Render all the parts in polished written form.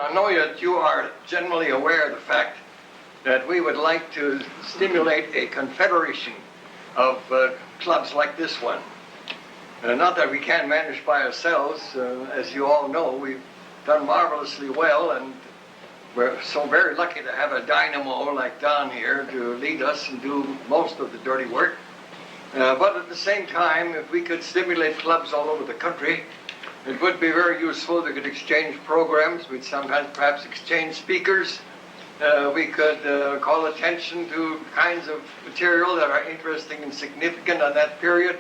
I know that you are generally aware of the fact that we would like to stimulate a confederation of clubs like this one. Not that we can't manage by ourselves. As you all know, we've done marvelously well, and we're so very lucky to have a dynamo like Don here to lead us and do most of the dirty work. But at the same time, if we could stimulate clubs all over the country, it would be very useful. We could exchange programs. We'd sometimes perhaps exchange speakers. We could call attention to kinds of material that are interesting and significant on that period.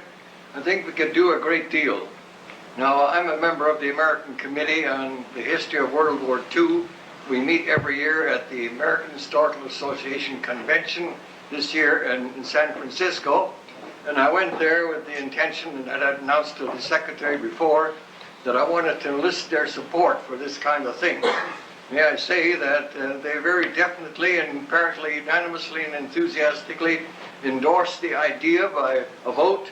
I think we could do a great deal. Now, I'm a member of the American Committee on the History of World War II. We meet every year at the American Historical Association Convention, this year in San Francisco. And I went there with the intention, and I'd announced to the secretary before, that I wanted to enlist their support for this kind of thing. May I say that they very definitely and apparently unanimously and enthusiastically endorsed the idea by a vote,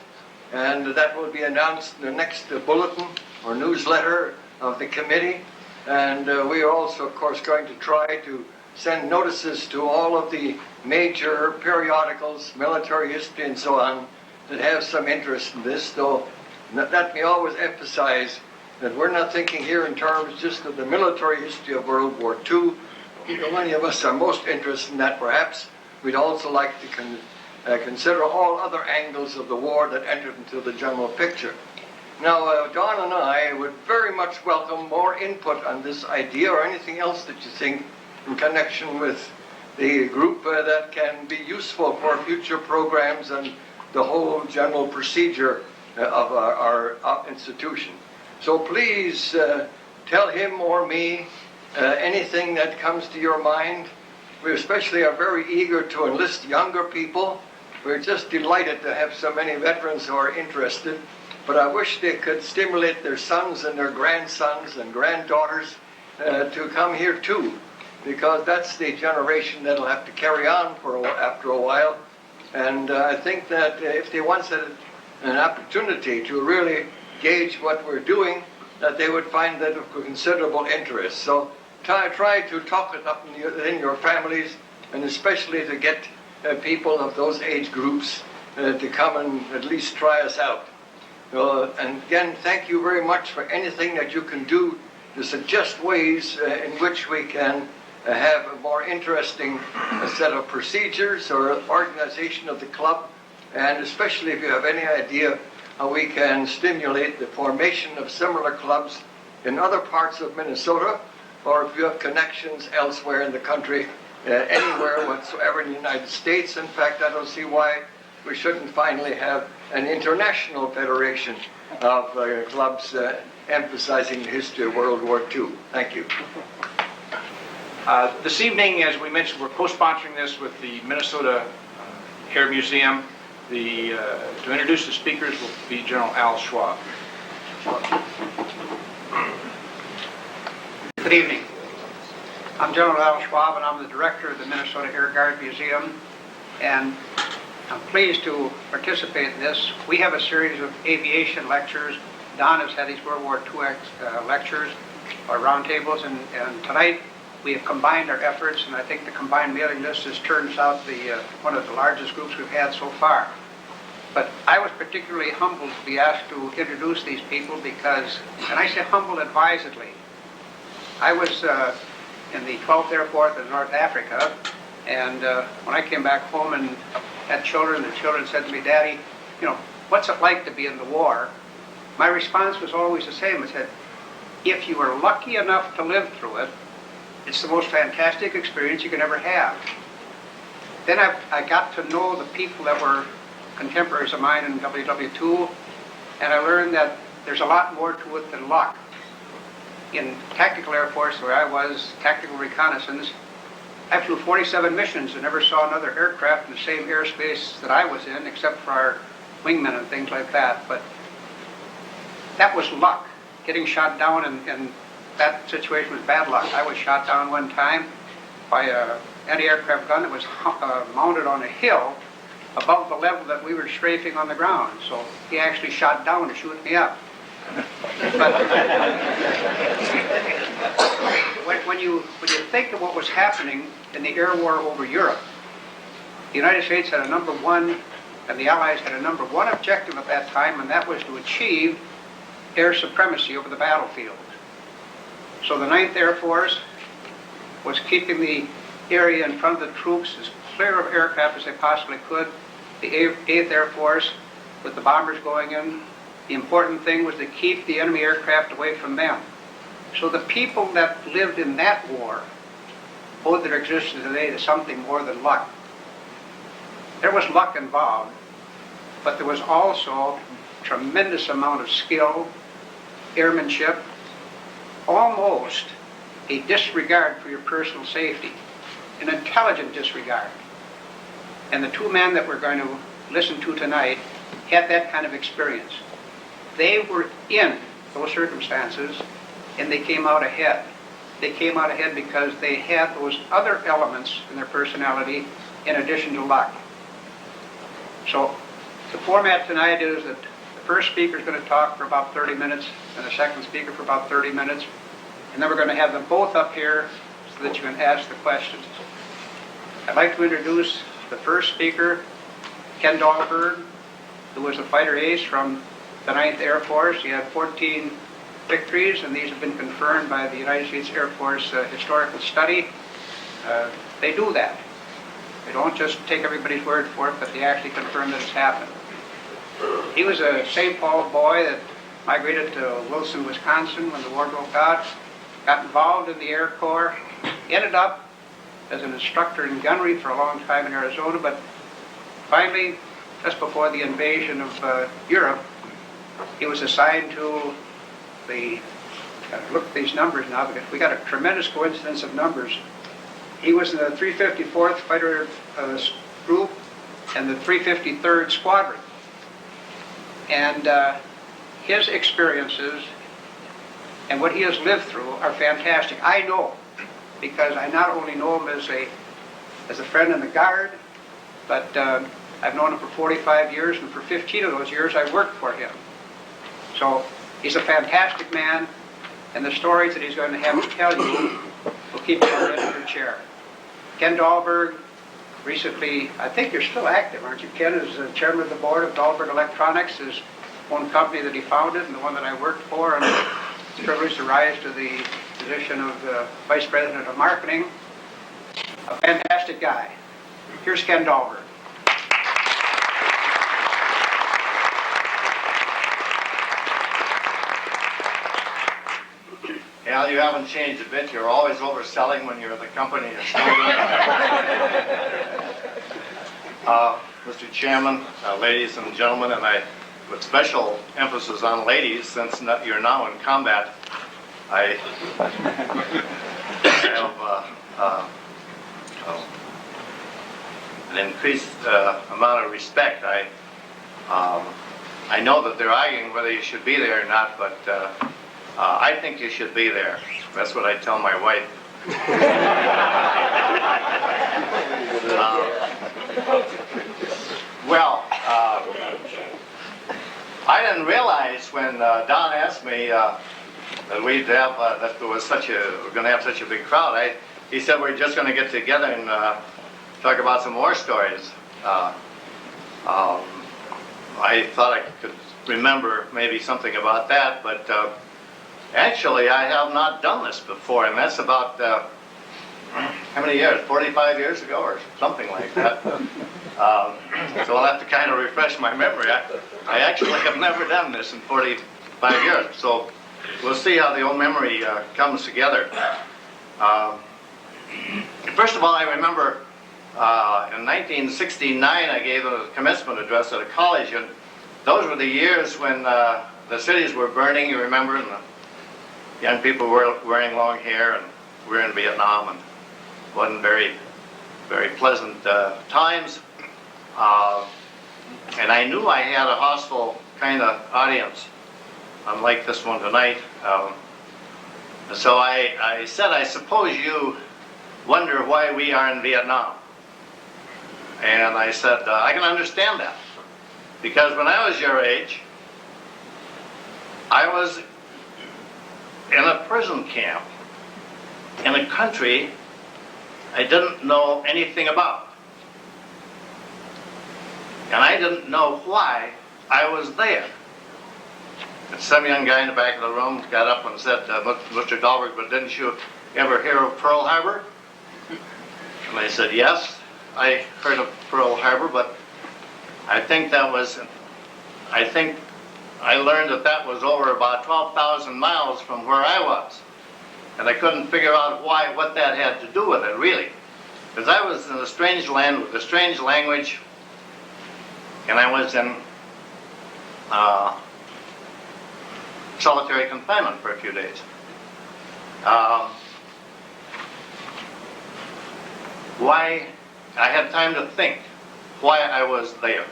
and that will be announced in the next bulletin or newsletter of the committee. And we are also, of course, going to try to send notices to all of the major periodicals, military history and so on, that have some interest in this, though let me always emphasize that we're not thinking here in terms just of the military history of World War II. Many of us are most interested in that, perhaps. We'd also like to consider all other angles of the war that entered into the general picture. Now, Don and I would very much welcome more input on this idea or anything else that you think in connection with the group that can be useful for future programs and the whole general procedure of our institution. So please tell him or me anything that comes to your mind. We especially are very eager to enlist younger people. We're just delighted to have so many veterans who are interested, but I wish they could stimulate their sons and their grandsons and granddaughters to come here too, because that's the generation that'll have to carry on after a while. And I think that if they once had an opportunity to really gauge what we're doing, that they would find that of considerable interest. So try to talk it up in your families, and especially to get people of those age groups to come and at least try us out. And again, thank you very much for anything that you can do to suggest ways in which we can have a more interesting set of procedures or organization of the club, and especially if you have any idea how we can stimulate the formation of similar clubs in other parts of Minnesota, or if you have connections elsewhere in the country, anywhere whatsoever in the United States. In fact, I don't see why we shouldn't finally have an international federation of clubs emphasizing the history of World War II. Thank you. This evening, as we mentioned, we're co-sponsoring this with the Minnesota Air Museum. To introduce the speakers will be General Al Schwab. Good evening. I'm General Al Schwab, and I'm the director of the Minnesota Air Guard Museum, and I'm pleased to participate in this. We have a series of aviation lectures. Don has had these World War II lectures or roundtables, and tonight we have combined our efforts, and I think the combined mailing list turns out one of the largest groups we've had so far. But I was particularly humbled to be asked to introduce these people because, and I say humbled advisedly, I was in the 12th Air Force in North Africa, and when I came back home and had children, the children said to me, "Daddy, what's it like to be in the war?" My response was always the same. I said, if you were lucky enough to live through it, it's the most fantastic experience you can ever have. Then I got to know the people that were contemporaries of mine in WWII, and I learned that there's a lot more to it than luck. In Tactical Air Force, where I was, tactical reconnaissance, I flew 47 missions and never saw another aircraft in the same airspace that I was in, except for our wingmen and things like that. But that was luck. Getting shot down in that situation was bad luck. I was shot down one time by an anti-aircraft gun that was mounted on a hill above the level that we were strafing on the ground. So he actually shot down to shoot me up. But when you think of what was happening in the air war over Europe, the United States had a number one, and the Allies had a number one objective at that time, and that was to achieve air supremacy over the battlefield. So the 9th Air Force was keeping the area in front of the troops as clear of aircraft as they possibly could. The 8th Air Force, with the bombers going in, the important thing was to keep the enemy aircraft away from them. So the people that lived in that war owed their existence today to something more than luck. There was luck involved, but there was also tremendous amount of skill, airmanship, almost a disregard for your personal safety, an intelligent disregard. And the two men that we're going to listen to tonight had that kind of experience. They were in those circumstances, and they came out ahead. They came out ahead because they had those other elements in their personality in addition to luck. So the format tonight is that the first speaker is going to talk for about 30 minutes, and the second speaker for about 30 minutes, and then we're going to have them both up here so that you can ask the questions. I'd like to introduce the first speaker, Ken Dawgferd, who was a fighter ace from the 9th Air Force. He had 14 victories, and these have been confirmed by the United States Air Force Historical Study. They do that. They don't just take everybody's word for it, but they actually confirm that it's happened. He was a St. Paul boy that migrated to Wilson, Wisconsin when the war broke out, got involved in the Air Corps, ended up as an instructor in gunnery for a long time in Arizona, but finally, just before the invasion of Europe, he was assigned to the, look at these numbers now, because we got a tremendous coincidence of numbers. He was in the 354th Fighter Group and the 353rd Squadron. And his experiences and what he has lived through are fantastic. I know, because I not only know him as a friend in the Guard, but I've known him for 45 years, and for 15 of those years I worked for him. So he's a fantastic man, and the stories that he's going to have to tell you will keep you on the edge of your chair. Ken Dalhberg, recently, I think you're still active, aren't you, Ken, as the chairman of the board of Dalhberg Electronics, his own company that he founded and the one that I worked for, and was privileged to rise to the position of vice president of marketing. A fantastic guy. Here's Ken Dalhberg. Al, you haven't changed a bit. You're always overselling when you're the company. Mr. Chairman, ladies and gentlemen, and I, with special emphasis on ladies, since you're now in combat, I have an increased amount of respect. I know that they're arguing whether you should be there or not, but I think you should be there. That's what I tell my wife. I didn't realize when Don asked me that we'd have that there was we're going to have such a big crowd. He said we're just going to get together and talk about some war stories. I thought I could remember maybe something about that, but actually I have not done this before, and that's about how many years? 45 years ago or something like that. So I'll have to kind of refresh my memory. I actually have never done this in 45 years, so we'll see how the old memory comes together. First of all, I remember in 1969 I gave a commencement address at a college, and those were the years when the cities were burning, you remember, and the young people were wearing long hair, and we were in Vietnam, and it wasn't very, very pleasant times. And I knew I had a hostile kind of audience, unlike this one tonight. So I said, I suppose you wonder why we are in Vietnam. And I said, I can understand that. Because when I was your age, I was in a prison camp in a country I didn't know anything about. And I didn't know why I was there. And some young guy in the back of the room got up and said, Mr. Dalhberg, but didn't you ever hear of Pearl Harbor? And I said, yes, I heard of Pearl Harbor, but I think I learned that was over about 12,000 miles from where I was. And I couldn't figure out what that had to do with it, really. Because I was in a strange land with a strange language, and I was in solitary confinement for a few days. Why I had time to think why I was there.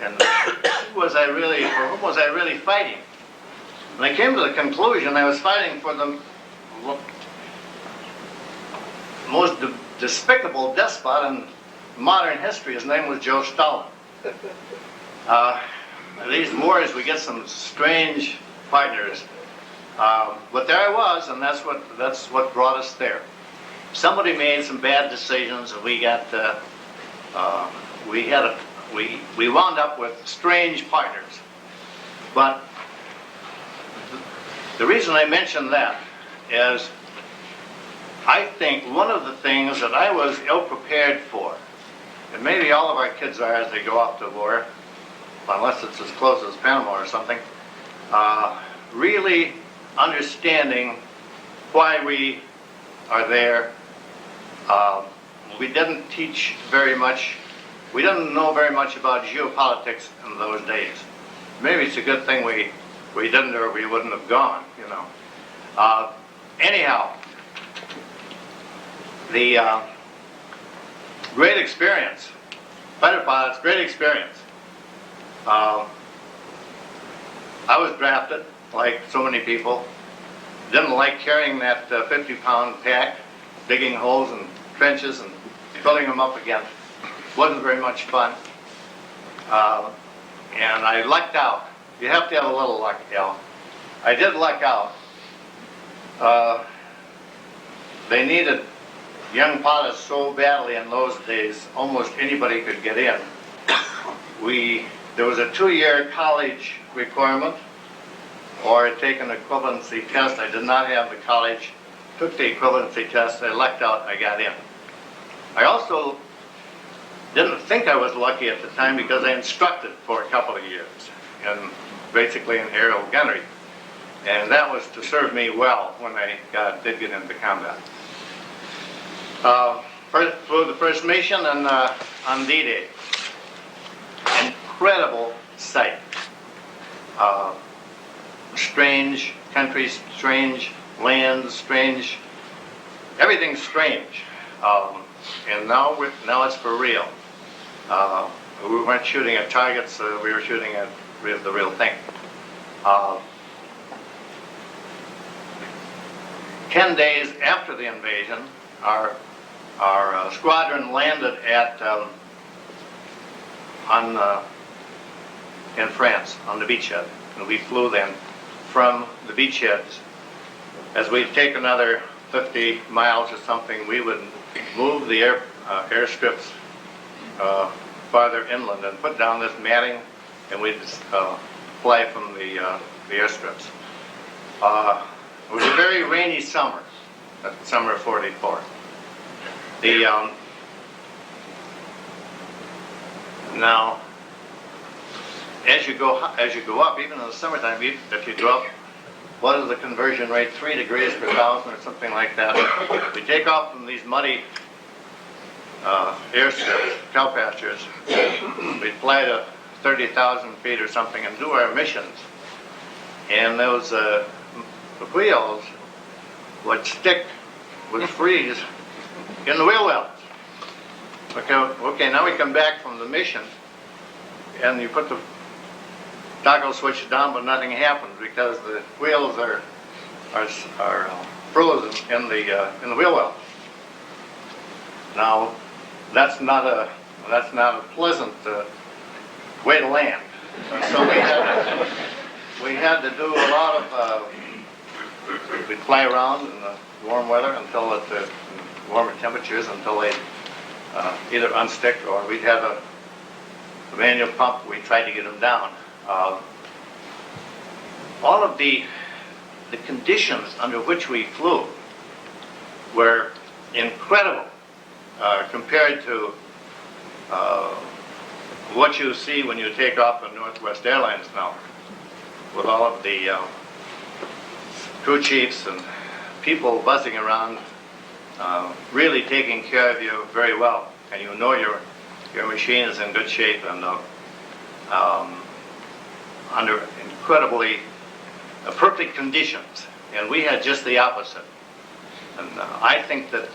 And whom was I really fighting? And I came to the conclusion I was fighting for the most despicable despot in modern history. His name was Joe Stalin. These wars, we get some strange partners. But there I was, and that's what brought us there. Somebody made some bad decisions, and we wound up with strange partners. But the reason I mention that is I think one of the things that I was ill-prepared for, and maybe all of our kids are as they go off to war, unless it's as close as Panama or something, really understanding why we are there. We didn't teach very much. We didn't know very much about geopolitics in those days. Maybe it's a good thing we didn't, or we wouldn't have gone, you know. Anyhow, the great experience, fighter pilots, great experience. I was drafted, like so many people. Didn't like carrying that 50-pound pack, digging holes in trenches and filling them up again. Wasn't very much fun. And I lucked out. You have to have a little luck, Al. I did luck out. They needed young pilots so badly in those days, almost anybody could get in. There was a 2-year college requirement, or take an equivalency test. I did not have the college. Took the equivalency test. I lucked out. I got in. I also didn't think I was lucky at the time because I instructed for a couple of years, basically in aerial gunnery, and that was to serve me well when I did get into combat. Flew the first mission on D-Day. Incredible sight. Strange countries, strange lands, strange. Everything's strange. And now it's for real. We weren't shooting at targets. We were shooting at the real thing. 10 days after the invasion, our squadron landed in France on the beachhead, and we flew then from the beachheads. As we'd take another 50 miles or something, we would move the airstrips farther inland and put down this matting, and we'd fly from the airstrips. It was a very rainy summer, that's the summer of '44. Now, as you go up, even in the summertime, if you go up, what is the conversion rate? 3 degrees per thousand or something like that. We take off from these muddy airstrips, cow pastures. We fly to 30,000 feet or something and do our missions. And those the wheels would freeze in the wheel wells. Okay, now we come back from the mission, and you put the toggle switch down, but nothing happens because the wheels are frozen in the wheel well. Now, that's not a pleasant way to land. So we had to do a lot of. We'd fly around in the warm weather until at the warmer temperatures until they either unstick or we'd have a manual pump. We tried to get them down. All of the conditions under which we flew were incredible compared to what you see when you take off on Northwest Airlines now, with all of the crew chiefs and people buzzing around, really taking care of you very well, and you know your machine is in good shape and under incredibly perfect conditions. And we had just the opposite. And I think that,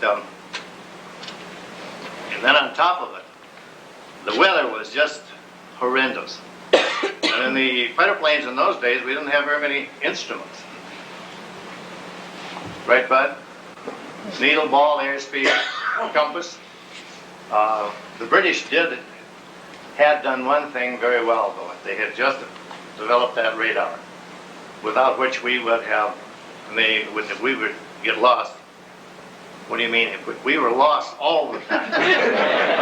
and then on top of it, the weather was just horrendous. And in the fighter planes in those days, we didn't have very many instruments. Right, Bud? Needle, ball, airspeed, compass. The British had done one thing very well, though. They had just developed that radar, without which we would have, if we would get lost. What do you mean? We were lost all the time.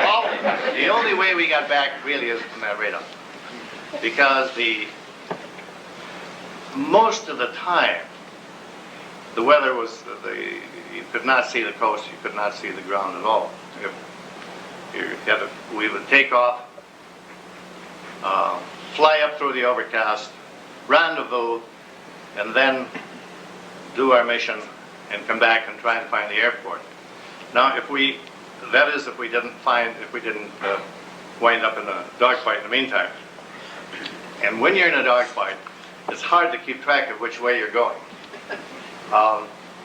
All the time. The only way we got back really is from that radar. Because most of the time, the weather was, you could not see the coast, you could not see the ground at all. We would take off, fly up through the overcast, rendezvous, and then do our mission and come back and try and find the airport. Now, if we didn't wind up in a dogfight in the meantime. And when you're in a dogfight, it's hard to keep track of which way you're going,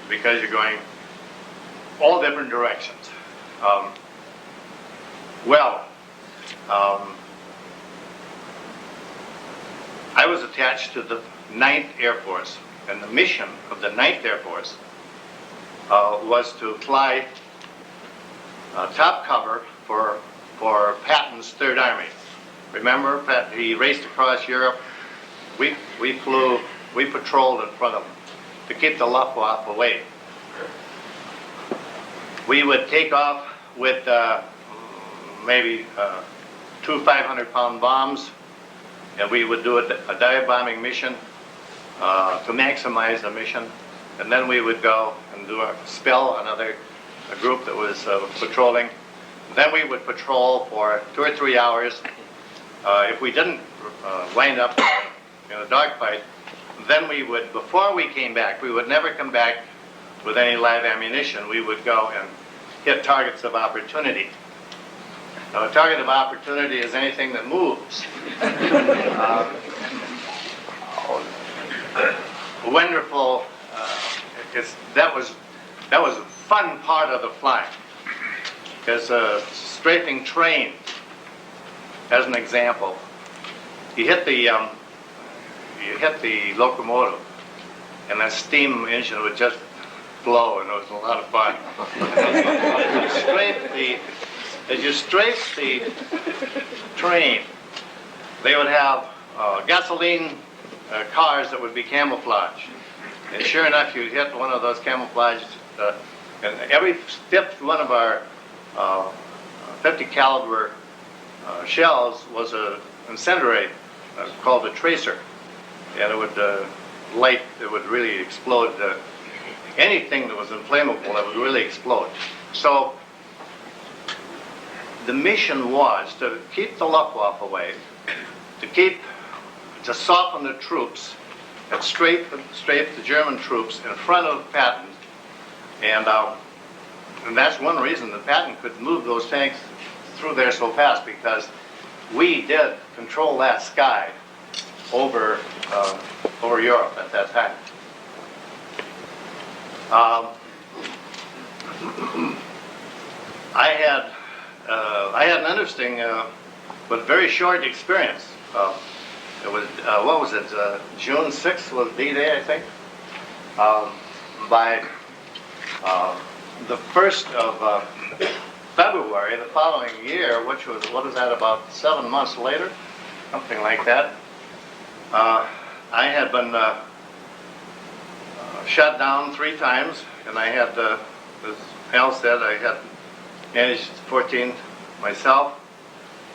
because you're going all different directions. I was attached to the 9th Air Force, and the mission of the 9th Air Force was to fly top cover for Patton's Third Army. Remember, he raced across Europe. We patrolled in front of him to keep the Luftwaffe away. We would take off with maybe 2 500-pound bombs, and we would do a dive bombing mission to maximize the mission. And then we would go and do a spell, a group that was patrolling. Then we would patrol for 2 or 3 hours. If we didn't wind up in a dogfight, then we would, before we came back, we would never come back with any live ammunition. We would go and hit targets of opportunity. Now, a target of opportunity is anything that moves. Wonderful. That was a fun part of the flying. Because strafing train, as an example, you hit the locomotive, and that steam engine would just blow, and it was a lot of fun. As you strafe the train, they would have gasoline cars that would be camouflaged. And sure enough, you hit one of those camouflaged, and every fifth one of our 50 caliber shells was an incendiary called a tracer, and it would it would really explode. Anything that was inflammable, that would really explode. So the mission was to keep the Luftwaffe away, to soften the troops and strafe the German troops in front of Patton, and that's one reason that Patton could move those tanks through there so fast, because we did control that sky over Europe at that time. I had an interesting but very short experience. It was what was it? June 6th was D-Day, I think. By the 1st of February the following year, which was, what is that, about 7 months later, something like that. I had been shot down 3 times, and I had, as Al said, I had managed 14 myself.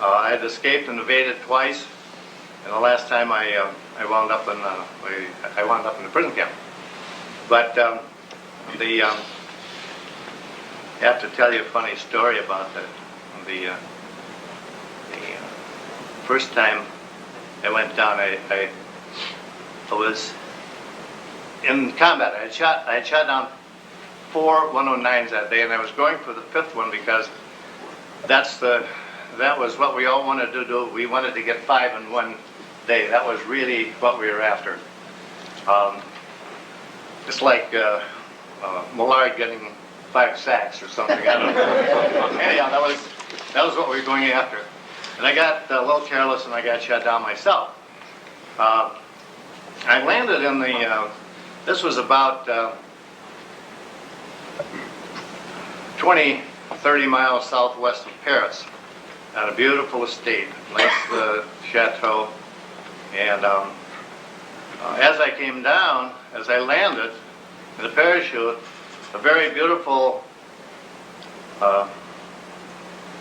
I had escaped and evaded twice, and the last time I wound up in the prison camp. But I have to tell you a funny story about the first time I went down. I was in combat. I had shot down 4 109s that day, and I was going for the 5th one because that was what we all wanted to do. We wanted to get 5 in one day. That was really what we were after. It's like Millard getting 5 sacks or something. I don't know. Anyhow, that was what we were going after. And I got a little careless and I got shot down myself. I landed in the, this was about 20, 30 miles southwest of Paris, at a beautiful estate, nice chateau. And as I came down, as I landed in the parachute, a very beautiful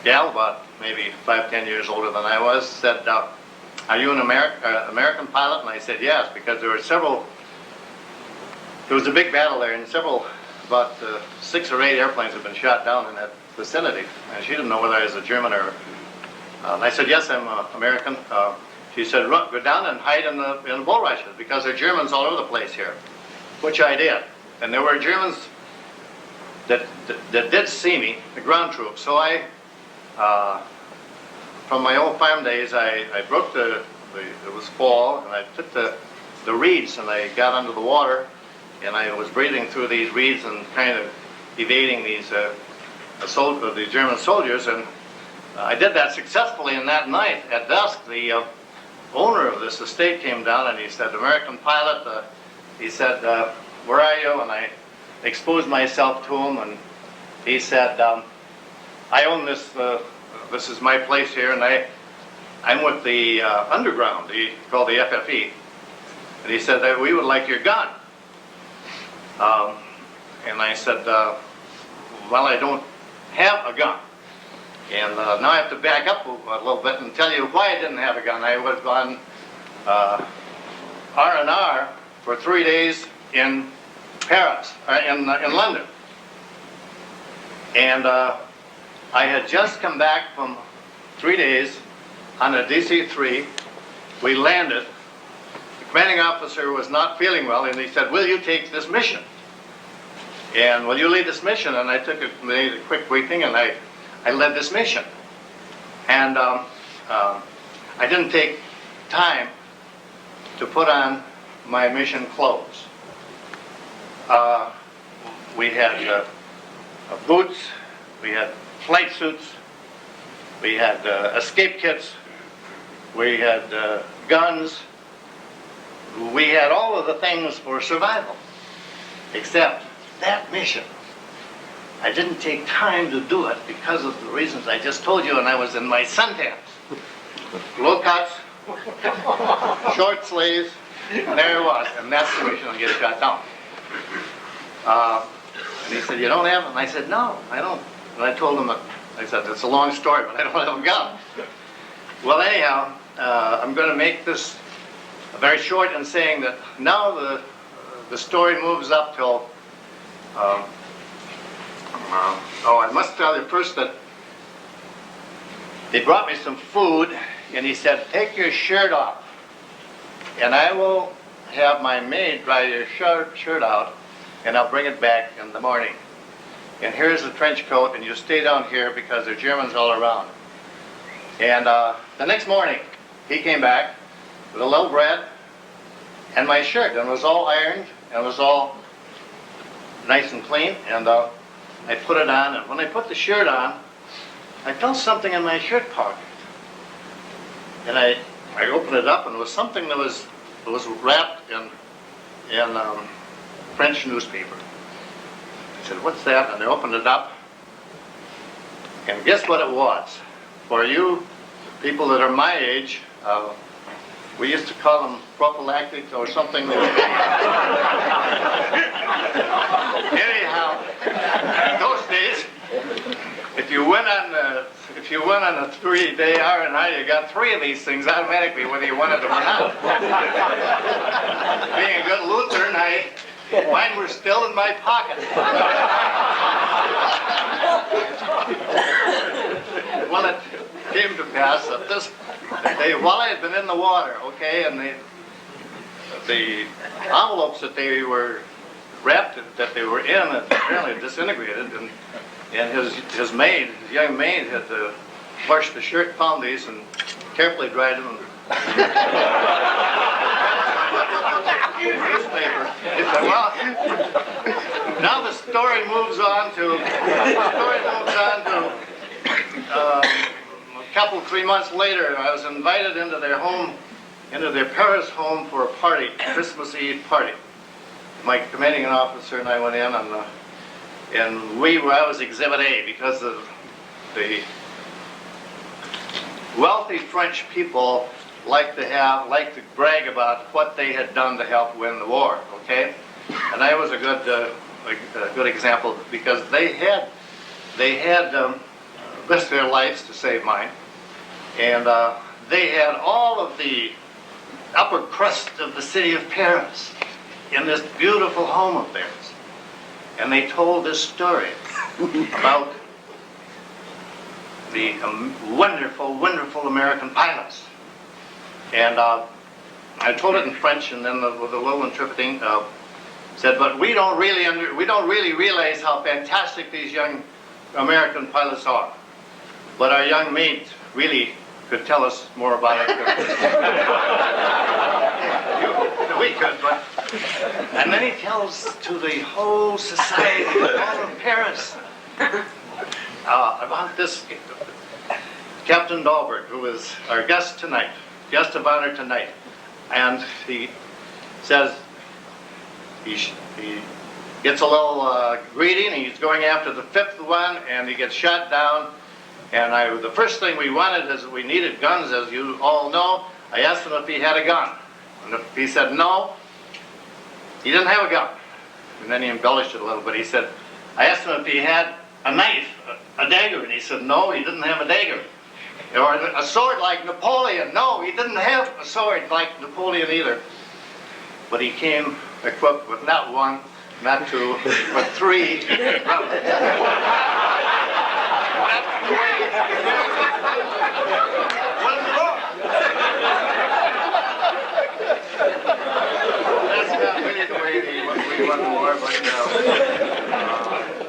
gal, about maybe 5, 10 years older than I was, said, "Are you an American pilot?" And I said, "Yes," because there was a big battle there, and about 6 or 8 airplanes had been shot down in that vicinity. And she didn't know whether I was a German or. And I said, "Yes, I'm American." She said, "Go down and hide in the bulrushes because there are Germans all over the place here," which I did. And there were Germans that did see me, the ground troops. So I, from my old farm days, I broke it was fall, and I took the reeds and I got under the water, and I was breathing through these reeds and kind of evading these the German soldiers, and I did that successfully. And that night at dusk, the owner of this estate came down and he said, "American pilot," he said, "where are you?" And I exposed myself to him, and he said, "I own this, this is my place here, and I'm with the underground," he called the FFE. And he said, "We would like your gun." And I said, "Well, I don't have a gun." And now I have to back up a little bit and tell you why I didn't have a gun. I was on R&R for 3 days in Paris, in London. And I had just come back from 3 days on a DC-3. We landed. The commanding officer was not feeling well, and he said, "Will you take this mission? And will you lead this mission?" And I made a quick briefing, and I led this mission. And I didn't take time to put on my mission clothes. We had boots, we had flight suits, we had escape kits, we had guns, we had all of the things for survival, except that mission. I didn't take time to do it because of the reasons I just told you, and I was in my suntans. Low cuts, short sleeves, and there it was, and that's the mission to get shot down. And he said, "You don't have it?" And I said, "No, I don't." And I told him that, I said, "It's a long story, but I don't have a gun." Well, anyhow, I'm going to make this very short in saying that now the story moves up till, I must tell you first that they brought me some food, and he said, "Take your shirt off, and I will have my maid dry your shirt out, and I'll bring it back in the morning. And here's a trench coat, and you stay down here because there are Germans all around." And the next morning, he came back with a little bread and my shirt, and it was all ironed, and it was all nice and clean, and I put it on, and when I put the shirt on, I felt something in my shirt pocket. And I opened it up, and it was something that was wrapped in French newspaper. I said, "What's that?" And I opened it up, and guess what it was? For you people that are my age, we used to call them prophylactic or something. went on a 3-day R&I, you got 3 of these things automatically, whether you wanted them or not. Being a good Lutheran, mine were still in my pocket. Well, it came to pass that while I had been in the water, okay, and the envelopes that they were wrapped, that they were in, apparently disintegrated, and his young maid, had washed the shirt, found these, and carefully dried them. Newspaper. He said, well, now the story moves on to a couple, 3 months later. I was invited into their home, into their Paris home for a party, Christmas Eve party. My commanding officer and I went in, and I was Exhibit A, because of the wealthy French people like to brag about what they had done to help win the war, okay? And I was a good example, because they had risked their lives to save mine, and they had all of the upper crust of the city of Paris in this beautiful home of theirs, and they told this story about the wonderful, wonderful American pilots. And I told it in French, and then with a little interpreting, said, "But we don't really realize how fantastic these young American pilots are. But our young mate really could tell us more about it." We could, but. And then he tells to the whole society, all of Paris, about this Captain Dalhberg, who is our guest of honor tonight. And he says, he gets a little greedy, and he's going after the 5th one, and he gets shot down. And the first thing we wanted is we needed guns, as you all know. I asked him if he had a gun. And if he said no, he didn't have a gun. And then he embellished it a little bit. He said, I asked him if he had a knife, a dagger, and he said no, he didn't have a dagger. Or a sword like Napoleon. No, he didn't have a sword like Napoleon either. But he came equipped with not 1, not 2, but 3 rubbers. That's not really the way we won the war, but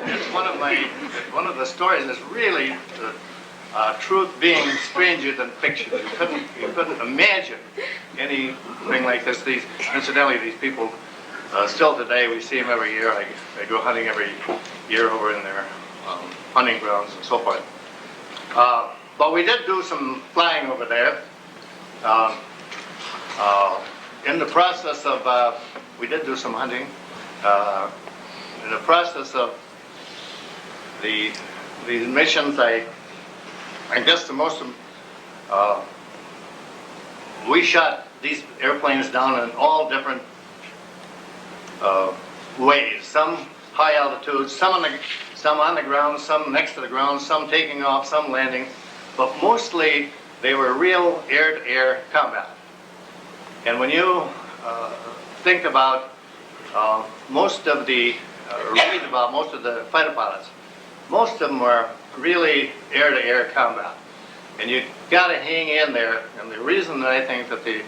it's one of the stories that's really truth being stranger than fiction. You couldn't imagine anything like this. Incidentally, these people, still today, we see them every year. I go hunting every year over in their hunting grounds and so forth. But we did do some flying over there. In the process of, we did do some hunting. In the process of these missions, I guess the most of them, we shot these airplanes down in all different ways. Some high altitude, some on the ground, some next to the ground, some taking off, some landing. But mostly they were real air-to-air combat. And when you think about read about most of the fighter pilots, most of them were really air-to-air combat. And you got to hang in there. And the reason that I think that the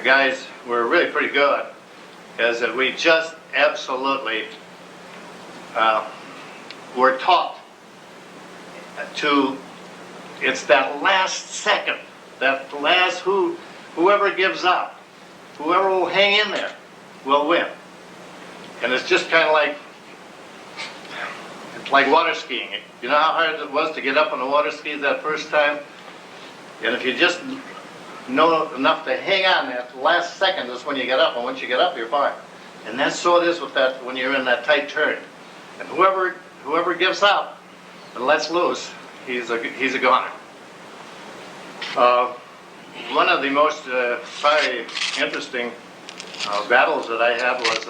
guys were really pretty good is that we just absolutely were taught to. It's that last second, whoever gives up, whoever will hang in there, will win. And it's just kind of like water skiing. You know how hard it was to get up on the water skis that first time? And if you just know enough to hang on, that last second is when you get up, and once you get up, you're fine. And that's so it is with that when you're in that tight turn. And whoever gives up and lets loose, he's a goner. One of the most probably interesting battles that I had was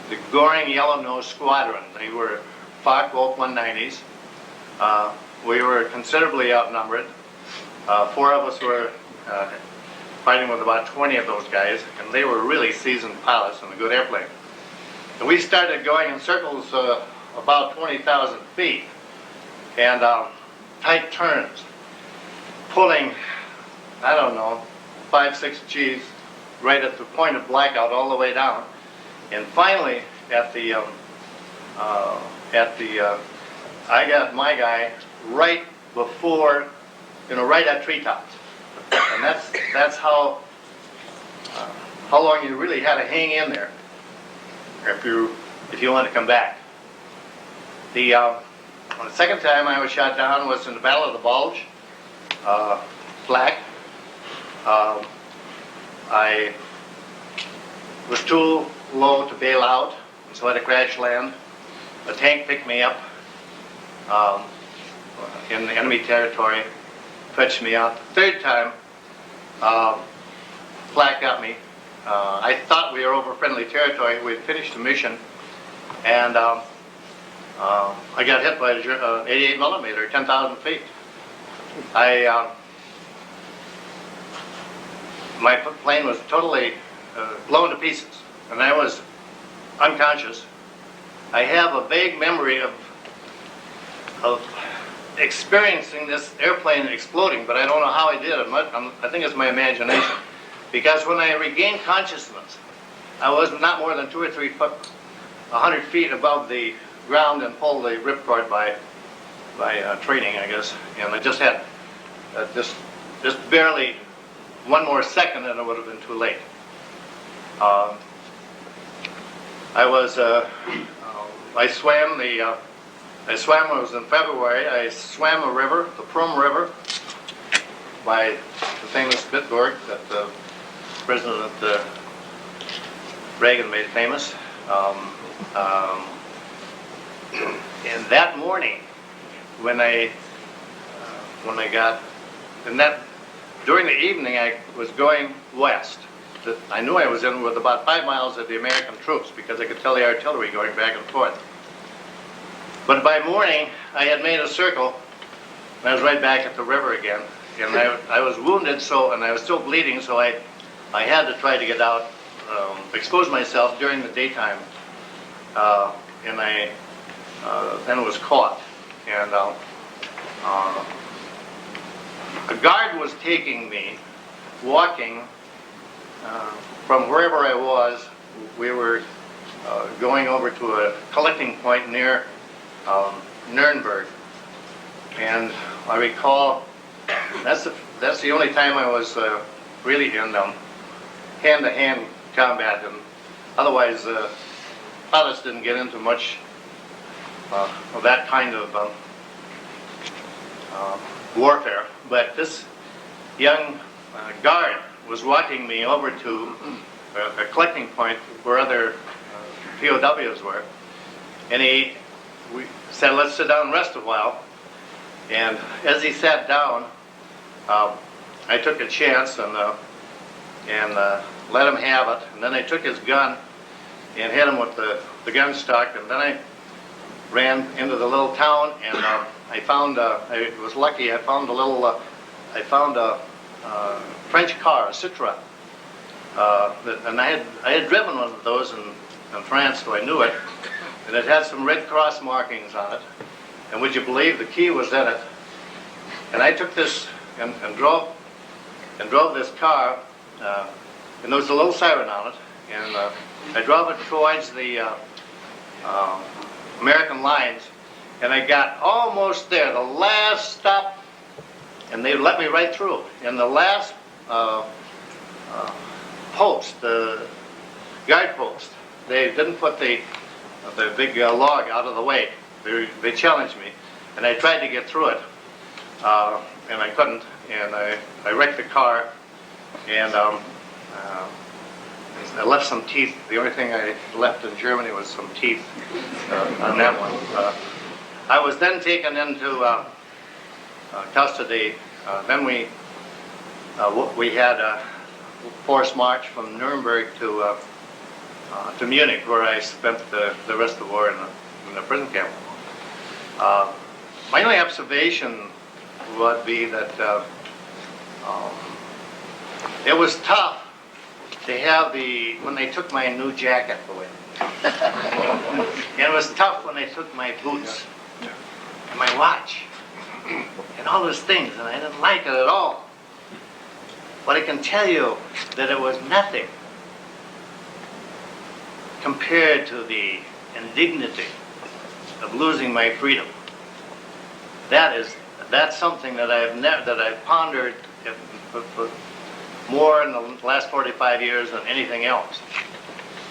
the Goring Yellow Nose Squadron. They were Foch Wolf 190s. we were considerably outnumbered. 4 of us were fighting with about 20 of those guys, and they were really seasoned pilots and a good airplane. And we started going in circles about 20,000 feet, and tight turns, pulling, I don't know, 5, 6 Gs right at the point of blackout all the way down. And finally, I got my guy right before, right at treetops. And that's how long you really had to hang in there if you want to come back. The second time I was shot down was in the Battle of the Bulge, flak. I was too low to bail out, so I had to crash land. A tank picked me up in the enemy territory, fetched me out. The third time, flak got me. I thought we were over friendly territory. We had finished the mission, and I got hit by an 88 millimeter, 10,000 feet. My plane was totally blown to pieces, and I was unconscious. I have a vague memory of experiencing this airplane exploding, but I don't know how I did it. I think it's my imagination. Because when I regained consciousness, I was not more than 2 or 3 foot, 100 feet above the ground and pulled the ripcord by training, I guess. And I just had just barely one more second, and it would have been too late. I swam it was in February. I swam a river, the Prum River, by the famous Bitburg that President Reagan made famous. And that morning, during the evening, I was going west. I knew I was in with about 5 miles of the American troops because I could tell the artillery going back and forth. But by morning, I had made a circle, and I was right back at the river again. And I was wounded, and I was still bleeding, so I had to try to get out, expose myself during the daytime, and I then was caught. And a guard was taking me, walking from wherever I was. We were going over to a collecting point near Nuremberg, and I recall that's the only time I was really in hand-to-hand combat, and otherwise pilots didn't get into much of that kind of warfare. But this young guard was walking me over to a collecting point where other POWs were, and we said, let's sit down and rest a while. And as he sat down, I took a chance and let him have it. And then I took his gun and hit him with the gun stock. And then I ran into the little town, and I was lucky. I found a French car, a Citroën. And I had driven one of those in France, so I knew it. And it had some Red Cross markings on it. And would you believe the key was in it? And I took this and drove this car, and there was a little siren on it. And I drove it towards the American lines, and I got almost there, the last stop, and they let me right through. And the last post, the guard post, they didn't put the big log out of the way. They challenged me, and I tried to get through it, and I couldn't, and I wrecked the car, and I left some teeth. The only thing I left in Germany was some teeth on that one. I was then taken into custody. Then we had a forced march from Nuremberg to Munich, where I spent the rest of the war in the prison camp. My only observation would be that it was tough to have when they took my new jacket away. And it was tough when they took my boots and my watch and all those things, and I didn't like it at all. But I can tell you that it was nothing compared to the indignity of losing my freedom. That's something that I've pondered for more in the last 45 years than anything else,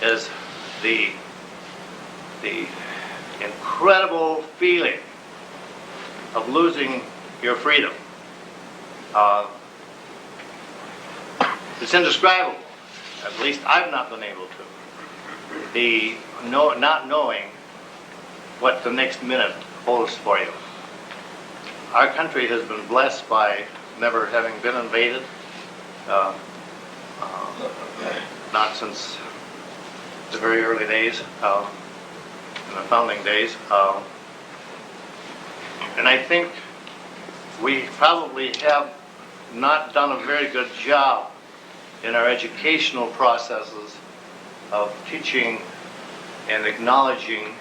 is the incredible feeling of losing your freedom. It's indescribable. At least I've not been able to. Not knowing what the next minute holds for you. Our country has been blessed by never having been invaded. Not since the very early days, in the founding days. And I think we probably have not done a very good job in our educational processes of teaching and acknowledging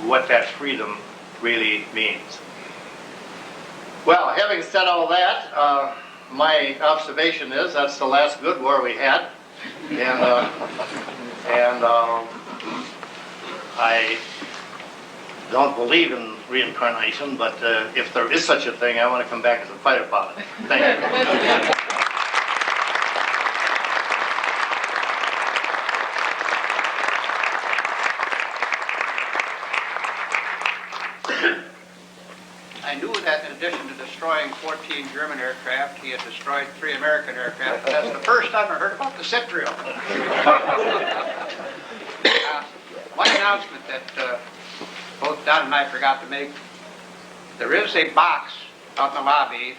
what that freedom really means. Well, having said all that, my observation is that's the last good war we had, and I don't believe in reincarnation, but if there is such a thing, I want to come back as a fighter pilot. Thank you. I knew that in addition to destroying 14 German aircraft, he had destroyed 3 American aircraft. That's the first time I heard about the Citrial. One announcement that both Don and I forgot to make. There is a box out in the lobby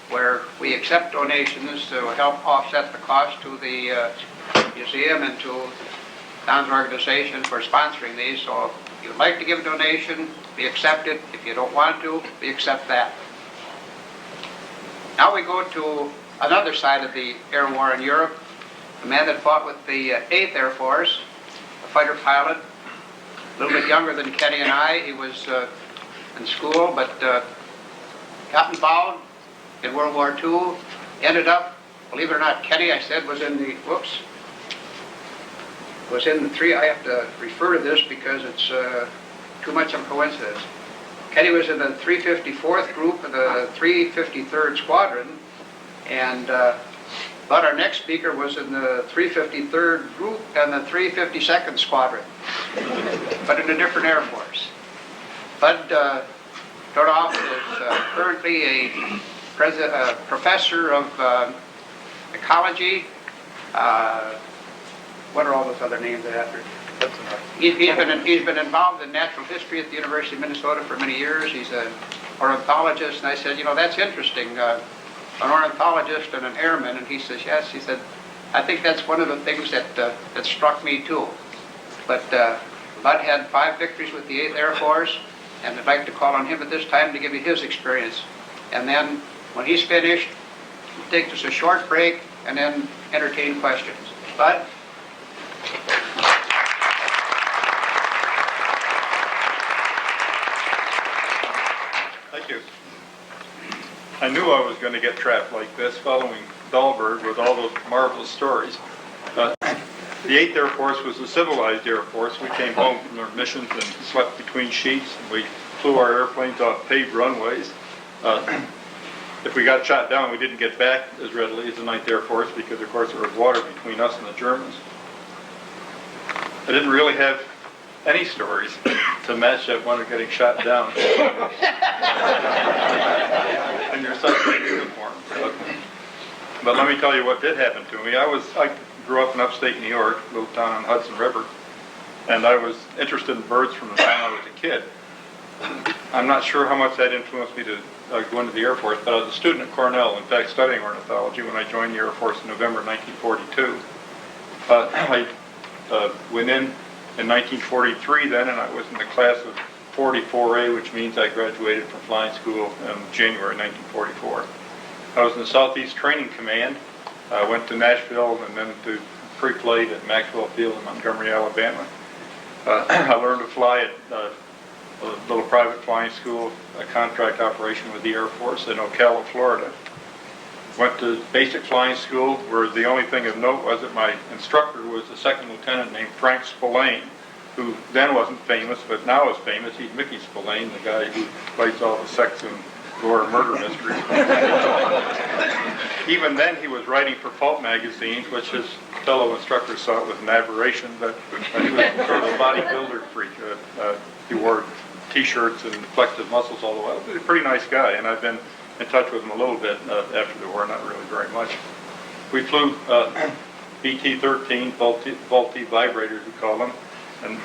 where we accept donations to help offset the cost to the museum and to Don's organization for sponsoring these. So if you'd like to give a donation, we accept it. If you don't want to, we accept that. Now we go to another side of the air war in Europe. A man that fought with the 8th Air Force, a fighter pilot, a little bit younger than Kenny and I. He was in school, but got involved in World War II. Ended up, believe it or not, Kenny, I said, was in the, was in the 3, I have to refer to this because it's too much of a coincidence. Kenny was in the 354th group of the 353rd Squadron, and but our next speaker was in the 353rd group and the 352nd Squadron, but in a different Air Force. Bud Tordoff is currently a professor of ecology. What are all those other names after? He's been involved in natural history at the University of Minnesota for many years. He's an ornithologist, and I said, you know, that's interesting, an ornithologist and an airman, and he says, yes. He said, I think that's one of the things that struck me too. But Bud had 5 victories with the 8th Air Force, and I'd like to call on him at this time to give you his experience. And then, when he's finished, we'll take just a short break and then entertain questions. Bud? Thank you. I knew I was going to get trapped like this following Dalhberg with all those marvelous stories. The 8th Air Force was a civilized Air Force. We came home from our missions and slept between sheets, and we flew our airplanes off paved runways. If we got shot down, we didn't get back as readily as the 9th Air Force because, of course, there was water between us and the Germans. I didn't really have any stories to match that one of getting shot down in your subject uniform. But let me tell you what did happen to me. I grew up in upstate New York, a little town on the Hudson River, and I was interested in birds from the time I was a kid. I'm not sure how much that influenced me to go into the Air Force, but I was a student at Cornell, in fact, studying ornithology when I joined the Air Force in November 1942. I went in 1943 then, and I was in the class of 44A, which means I graduated from flying school in January 1944. I was in the Southeast Training Command. I went to Nashville and then to pre-flight at Maxwell Field in Montgomery, Alabama. I learned to fly at a little private flying school, a contract operation with the Air Force in Ocala, Florida. Went to basic flying school, where the only thing of note was that my instructor was a second lieutenant named Frank Spillane, who then wasn't famous, but now is famous. He's Mickey Spillane, the guy who writes all the sex and gore murder mysteries. Even then, he was writing for pulp magazines, which his fellow instructors saw it was an aberration, but he was sort of a bodybuilder freak. He wore T-shirts and flexed muscles all the while. He was a pretty nice guy, and I've been in touch with him a little bit after the war, not really very much. We flew BT-13, Vultee vibrators, we call them, and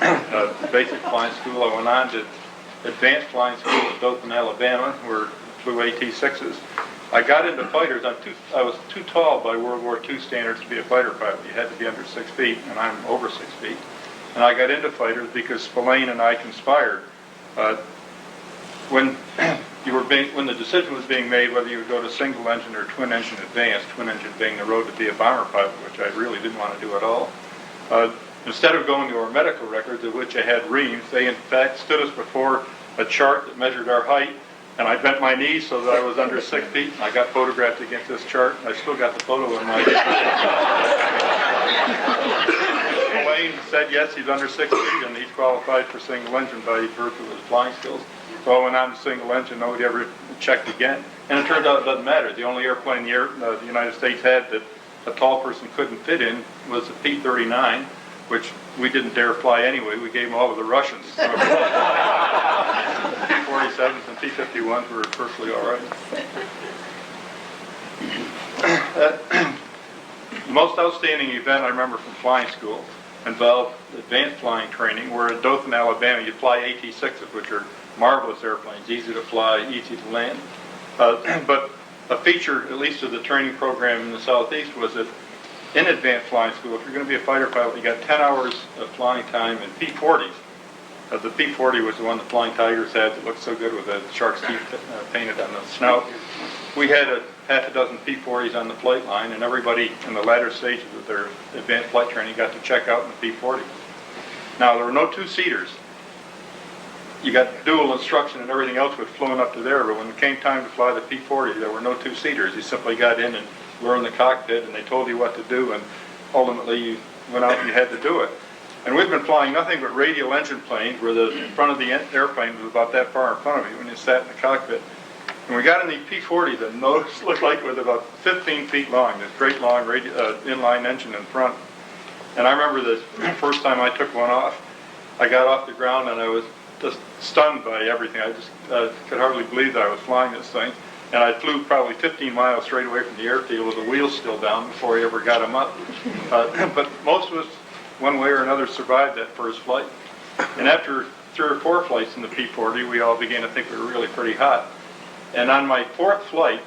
basic flying school. I went on to advanced flying school at Dothan, Alabama, where I flew AT-6s. I got into fighters. I was too tall by World War II standards to be a fighter pilot. You had to be under 6 feet, and I'm over 6 feet. And I got into fighters because Spillane and I conspired. When the decision was being made whether you would go to single engine or twin engine advanced, twin engine being the road to be a bomber pilot, which I really didn't want to do at all. Instead of going to our medical records, of which I had reams, they in fact stood us before a chart that measured our height, and I bent my knees so that I was under 6 feet. I got photographed against this chart. I still got the photo in my Spillane said yes, he's under 6 feet, and he's qualified for single engine by virtue of his flying skills. So I went on to single engine. Nobody ever checked again. And it turned out it doesn't matter. The only airplane the United States had that a tall person couldn't fit in was a P-39, which we didn't dare fly anyway. We gave them all to the Russians. So P-47s and P-51s were perfectly all right. The most outstanding event I remember from flying school involved advanced flying training, where at Dothan, Alabama, you fly AT-6s, which are marvelous airplanes, easy to fly, easy to land. But a feature, at least of the training program in the Southeast, was that in advanced flying school, if you're going to be a fighter pilot, you got 10 hours of flying time in P-40s. The P-40 was the one the Flying Tigers had that looked so good with the shark's teeth painted on the snout. We had half a dozen P-40s on the flight line, and everybody in the latter stages of their advanced flight training got to check out in the P-40. Now, there were no two-seaters. You got dual instruction and everything else was flown up to there, but when it came time to fly the P-40, there were no two-seaters. You simply got in and learned the cockpit, and they told you what to do, and ultimately you went out and you had to do it. And we've been flying nothing but radial engine planes, where the front of the airplane was about that far in front of you when you sat in the cockpit. And we got in the P-40, the nose looked like it was about 15 feet long, this great long inline engine in front. And I remember the first time I took one off, I got off the ground and I was just stunned by everything. I just could hardly believe that I was flying this thing. And I flew probably 15 miles straight away from the airfield with the wheels still down before I ever got them up. But most of us, one way or another, survived that first flight. And after 3 or 4 flights in the P-40, we all began to think we were really pretty hot. And on my 4th flight,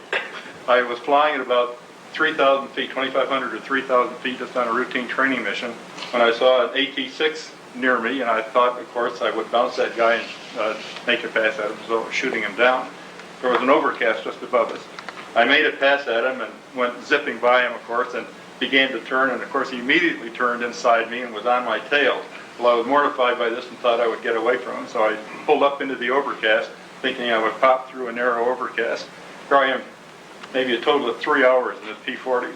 I was flying at about 3,000 feet, 2,500 or 3,000 feet, just on a routine training mission, when I saw an AT-6 near me, and I thought, of course, I would bounce that guy and make a pass at him, so shooting him down. There was an overcast just above us. I made a pass at him and went zipping by him, of course, and began to turn, and of course he immediately turned inside me and was on my tail. Well, I was mortified by this and thought I would get away from him, so I pulled up into the overcast, thinking I would pop through a narrow overcast. Here I am, maybe a total of 3 hours in this P-40,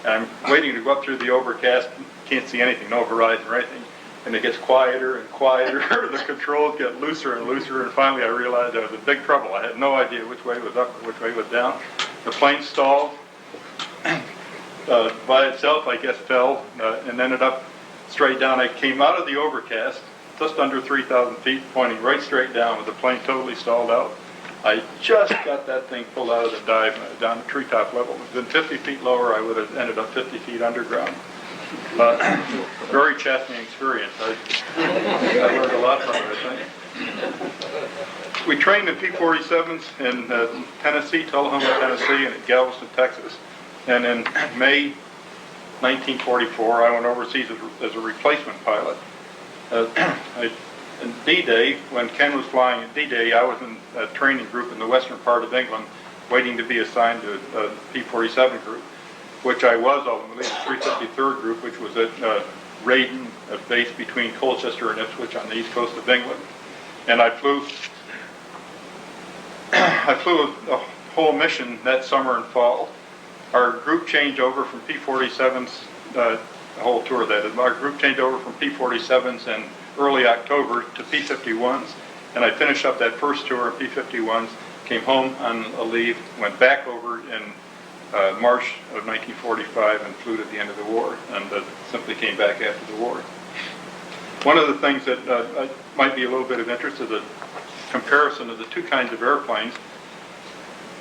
and I'm waiting to go up through the overcast, can't see anything, no horizon or anything. And it gets quieter and quieter, the controls get looser and looser, and finally I realized I was in big trouble. I had no idea which way was up or which way was down. The plane stalled. By itself, I guess, fell and ended up straight down. I came out of the overcast, just under 3,000 feet, pointing right straight down with the plane totally stalled out. I just got that thing pulled out of the dive down to treetop level. If it had been 50 feet lower, I would have ended up 50 feet underground. Very chastening experience. I learned a lot from it, I think. We trained in P-47s in Tennessee, Tullahoma, Tennessee, and at Galveston, Texas. And in May 1944, I went overseas as a replacement pilot. I in D-Day, when Ken was flying at D-Day, I was in a training group in the western part of England, waiting to be assigned to a P-47 group, which I was ultimately, the 353rd group, which was at Raiden, a base between Colchester and Ipswich on the east coast of England. And I flew a whole mission that summer and fall. Our group changed over from P-47s, the whole tour that is, our group changed over from P-47s in early October to P-51s. And I finished up that first tour of P-51s, came home on a leave, went back over in March of 1945 and flew to the end of the war, and simply came back after the war. One of the things that might be a little bit of interest is a comparison of the two kinds of airplanes.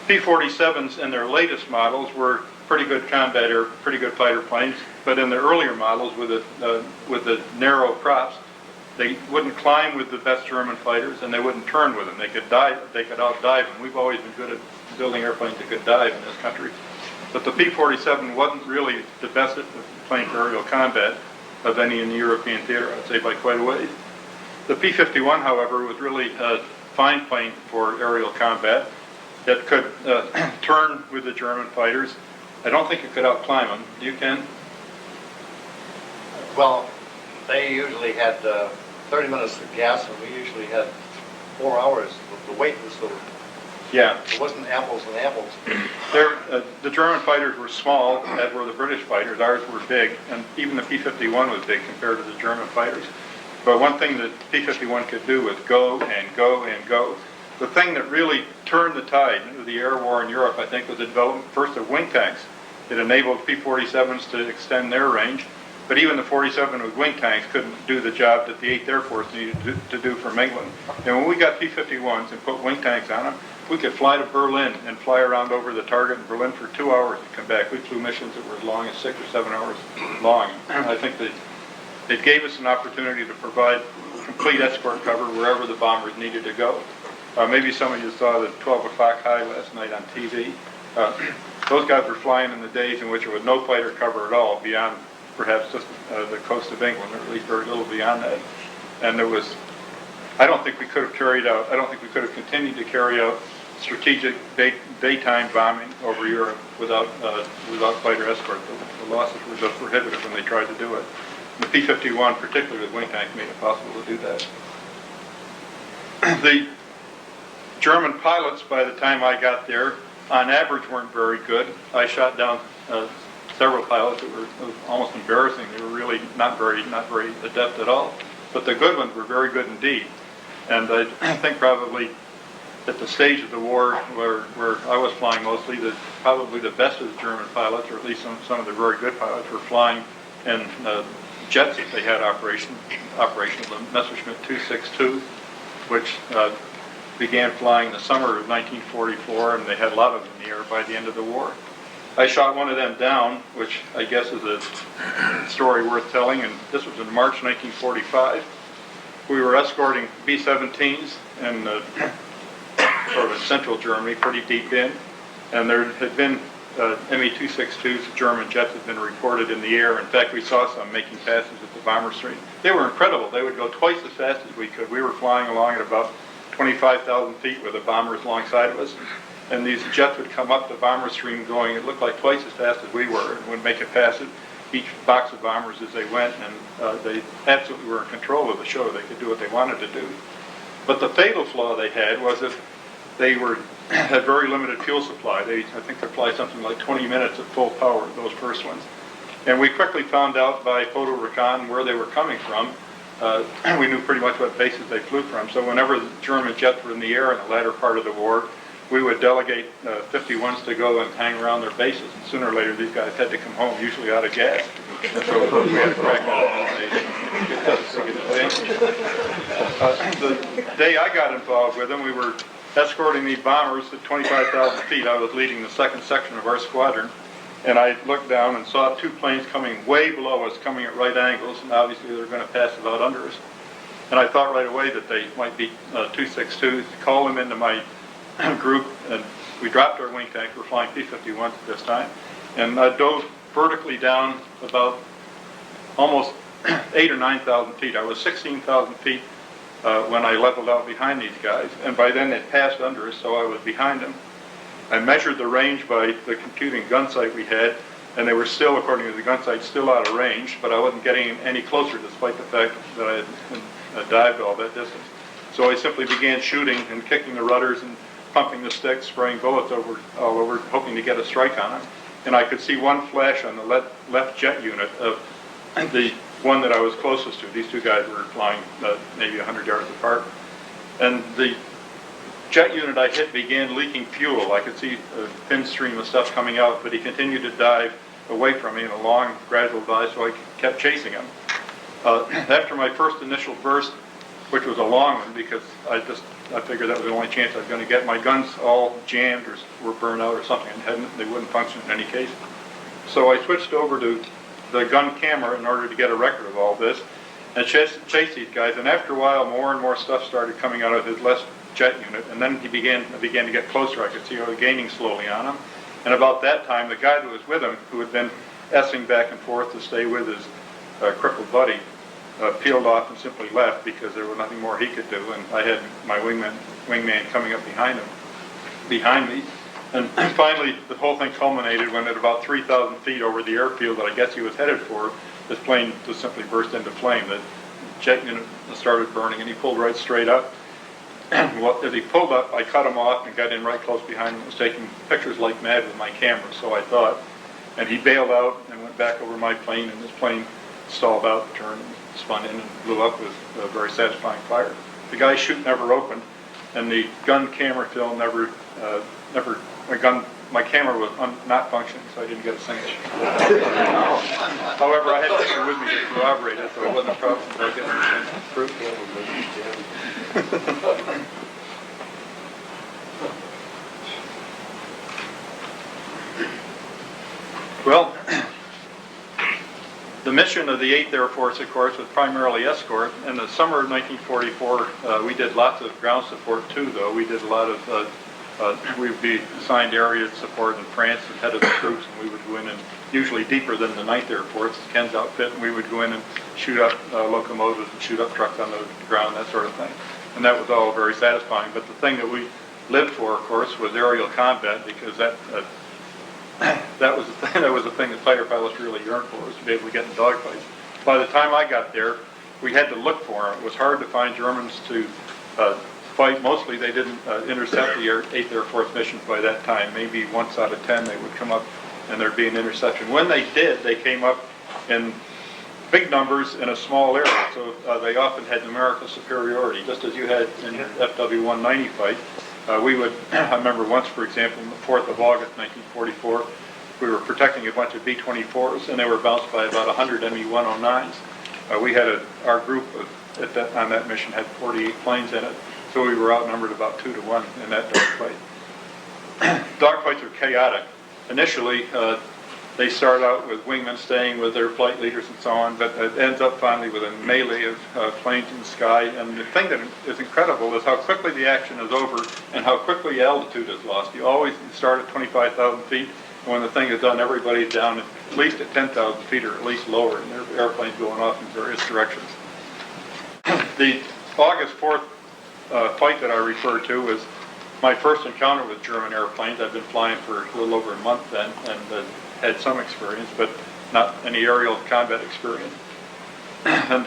P-47s in their latest models were pretty good combat air, pretty good fighter planes, but in the earlier models with the narrow props, they wouldn't climb with the best German fighters, and they wouldn't turn with them. They could dive, they could outdive them. We've always been good at building airplanes that could dive in this country. But the P-47 wasn't really the best plane for aerial combat of any in the European theater, I'd say by quite a ways. The P-51, however, was really a fine plane for aerial combat that could turn with the German fighters. I don't think it could outclimb them. Do you, Ken? Well, they usually had 30 minutes of gas, and we usually had 4 hours. The weight was so, Yeah. it wasn't apples and apples. The German fighters were small, as were the British fighters. Ours were big, and even the P-51 was big compared to the German fighters. But one thing that P-51 could do was go and go and go. The thing that really turned the tide of the air war in Europe, I think, was the development first of wing tanks. It enabled P-47s to extend their range, but even the 47 with wing tanks couldn't do the job that the 8th Air Force needed to do from England. And when we got P-51s and put wing tanks on them, we could fly to Berlin and fly around over the target in Berlin for 2 hours to come back. We flew missions that were as long as 6 or 7 hours long. I think that it gave us an opportunity to provide complete escort cover wherever the bombers needed to go. Maybe some of you saw the 12 o'clock high last night on TV. Those guys were flying in the days in which there was no fighter cover at all beyond perhaps just the coast of England, or at least very little beyond that. And there was, I don't think we could have continued to carry out strategic daytime bombing over Europe without fighter escort. The losses were just prohibitive when they tried to do it. The P-51, particularly with wing tanks, made it possible to do that. The German pilots, by the time I got there, on average weren't very good. I shot down several pilots that were almost embarrassing. They were really not very adept at all. But the good ones were very good indeed. And I think probably at the stage of the war where I was flying mostly, probably the best of the German pilots, or at least some of the very good pilots, were flying in jets that they had operational, the Messerschmitt 262, which began flying in the summer of 1944, and they had a lot of them in the air by the end of the war. I shot one of them down, which I guess is a story worth telling, and this was in March 1945. We were escorting B-17s in sort of in central Germany, pretty deep in, and there had been Me-262s, German jets, had been reported in the air. In fact, we saw some making passes at the bomber stream. They were incredible. They would go twice as fast as we could. We were flying along at about 25,000 feet with the bombers alongside of us, and these jets would come up the bomber stream going, it looked like twice as fast as we were, and would make a pass at each box of bombers as they went, and they absolutely were in control of the show. They could do what they wanted to do. But the fatal flaw they had was that they had very limited fuel supply. I think they fly something like 20 minutes at full power, those first ones. And we quickly found out by photo recon where they were coming from. We knew pretty much what bases they flew from. So whenever the German jets were in the air in the latter part of the war, we would delegate 51s to go and hang around their bases. And sooner or later, these guys had to come home, usually out of gas. And so we had to crack out the day I got involved with them, we were escorting these bombers at 25,000 feet. I was leading the second section of our squadron, and I looked down and saw two planes coming way below us, coming at right angles, and obviously they were going to pass about under us. And I thought right away that they might be 262s, called them into my group, and we dropped our wing tank. We're flying P-51s at this time, and I dove vertically down about almost 8,000 or 9,000 feet. I was 16,000 feet when I leveled out behind these guys. And by then it passed under us, so I was behind them. I measured the range by the computing gun sight we had, and they were still, according to the gun sight, still out of range, but I wasn't getting any closer despite the fact that I had dived all that distance. So I simply began shooting and kicking the rudders and pumping the sticks, spraying bullets all over, hoping to get a strike on them. And I could see one flash on the left jet unit of the one that I was closest to. These two guys were flying maybe 100 yards apart. And the jet unit I hit began leaking fuel. I could see a thin stream of stuff coming out, but he continued to dive away from me in a long, gradual dive, so I kept chasing him. After my first initial burst, which was a long one because I figured that was the only chance I was going to get, my guns all jammed or were burned out or something, and they wouldn't function in any case. So I switched over to the gun camera in order to get a record of all this and chase these guys. And after a while, more and more stuff started coming out of his left jet unit, and then I began to get closer. I could see I was gaining slowly on him. And about that time, the guy that was with him, who had been S-ing back and forth to stay with his crippled buddy, peeled off and simply left because there was nothing more he could do, and I had my wingman coming up behind me. And finally, the whole thing culminated when at about 3,000 feet over the airfield that I guess he was headed for, this plane just simply burst into flame. The jet unit started burning, and he pulled right straight up. Well, as he pulled up, I cut him off and got in right close behind him and was taking pictures like mad with my camera, so I thought. And he bailed out and went back over my plane, and this plane stalled out, turned, and spun in, and blew up with a very satisfying fire. The guy's chute never opened, and the gun camera film my camera was not functioning, so I didn't get a single shot. However, I had picture with me to corroborate it, so it wasn't a problem about getting anything proof. Well, the mission of the 8th Air Force, of course, was primarily escort. In the summer of 1944, we did lots of ground support too, though. We did a lot of, we would be assigned area support in France and head of the troops, and we would go in and usually deeper than the 9th Air Force, Ken's outfit, and we would go in and shoot up locomotives and shoot up trucks on the ground, that sort of thing. And that was all very satisfying. But the thing that we lived for, of course, was aerial combat, because that was the thing that fighter pilots really yearned for, was to be able to get in dogfights. By the time I got there, we had to look for them. It was hard to find Germans to fight. Mostly they didn't intercept the 8th Air Force missions by that time. Maybe once out of 10 they would come up and there'd be an interception. When they did, they came up in big numbers in a small area, so they often had numerical superiority, just as you had in your FW-190 fight. I remember once, for example, on the 4th of August, 1944, we were protecting a bunch of B-24s, and they were bounced by about 100 ME-109s. Our group on that mission had 48 planes in it, so we were outnumbered about 2 to 1 in that dogfight. Dogfights are chaotic. Initially, they start out with wingmen staying with their flight leaders and so on, but it ends up finally with a melee of planes in the sky. And the thing that is incredible is how quickly the action is over and how quickly altitude is lost. You always start at 25,000 feet, and when the thing is done, everybody's down at least at 10,000 feet or at least lower, and there are airplanes going off in various directions. The August 4th fight that I refer to was my first encounter with German airplanes. I've been flying for a little over a month then, and had some experience, but not any aerial combat experience. And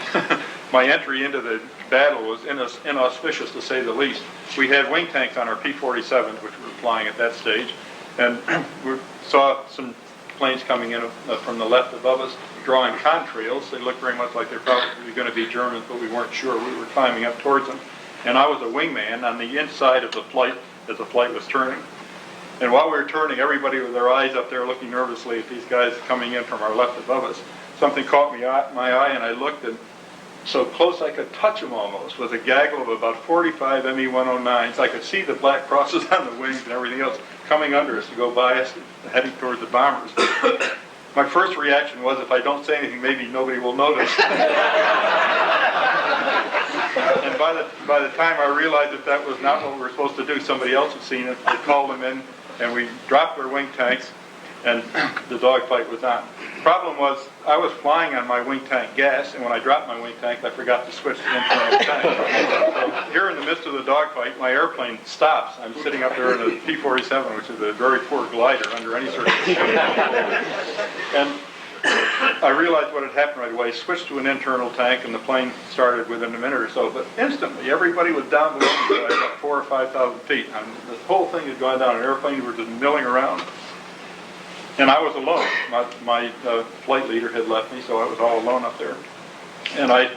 my entry into the battle was inauspicious, to say the least. We had wing tanks on our P-47s, which we were flying at that stage, and we saw some planes coming in from the left above us, drawing contrails. They looked very much like they're probably going to be Germans, but we weren't sure. We were climbing up towards them. And I was a wingman on the inside of the flight as the flight was turning. And while we were turning, everybody with their eyes up there looking nervously at these guys coming in from our left above us. Something caught my eye, and I looked, and so close I could touch them almost, with a gaggle of about 45 ME-109s. I could see the black crosses on the wings and everything else coming under us to go by us, heading towards the bombers. My first reaction was, if I don't say anything, maybe nobody will notice. And by the time I realized that was not what we were supposed to do, somebody else had seen it. They called them in, and we dropped our wing tanks, and the dogfight was on. Problem was, I was flying on my wing tank gas, and when I dropped my wing tank, I forgot to switch to internal tank. So here in the midst of the dogfight, my airplane stops. I'm sitting up there in a P-47, which is a very poor glider under any circumstances. And I realized what had happened right away, switched to an internal tank, and the plane started within a minute or so. But instantly, everybody was down below me by about 4,000 or 5,000 feet. The whole thing had gone down. An airplane were just milling around. And I was alone. My flight leader had left me, so I was all alone up there. And I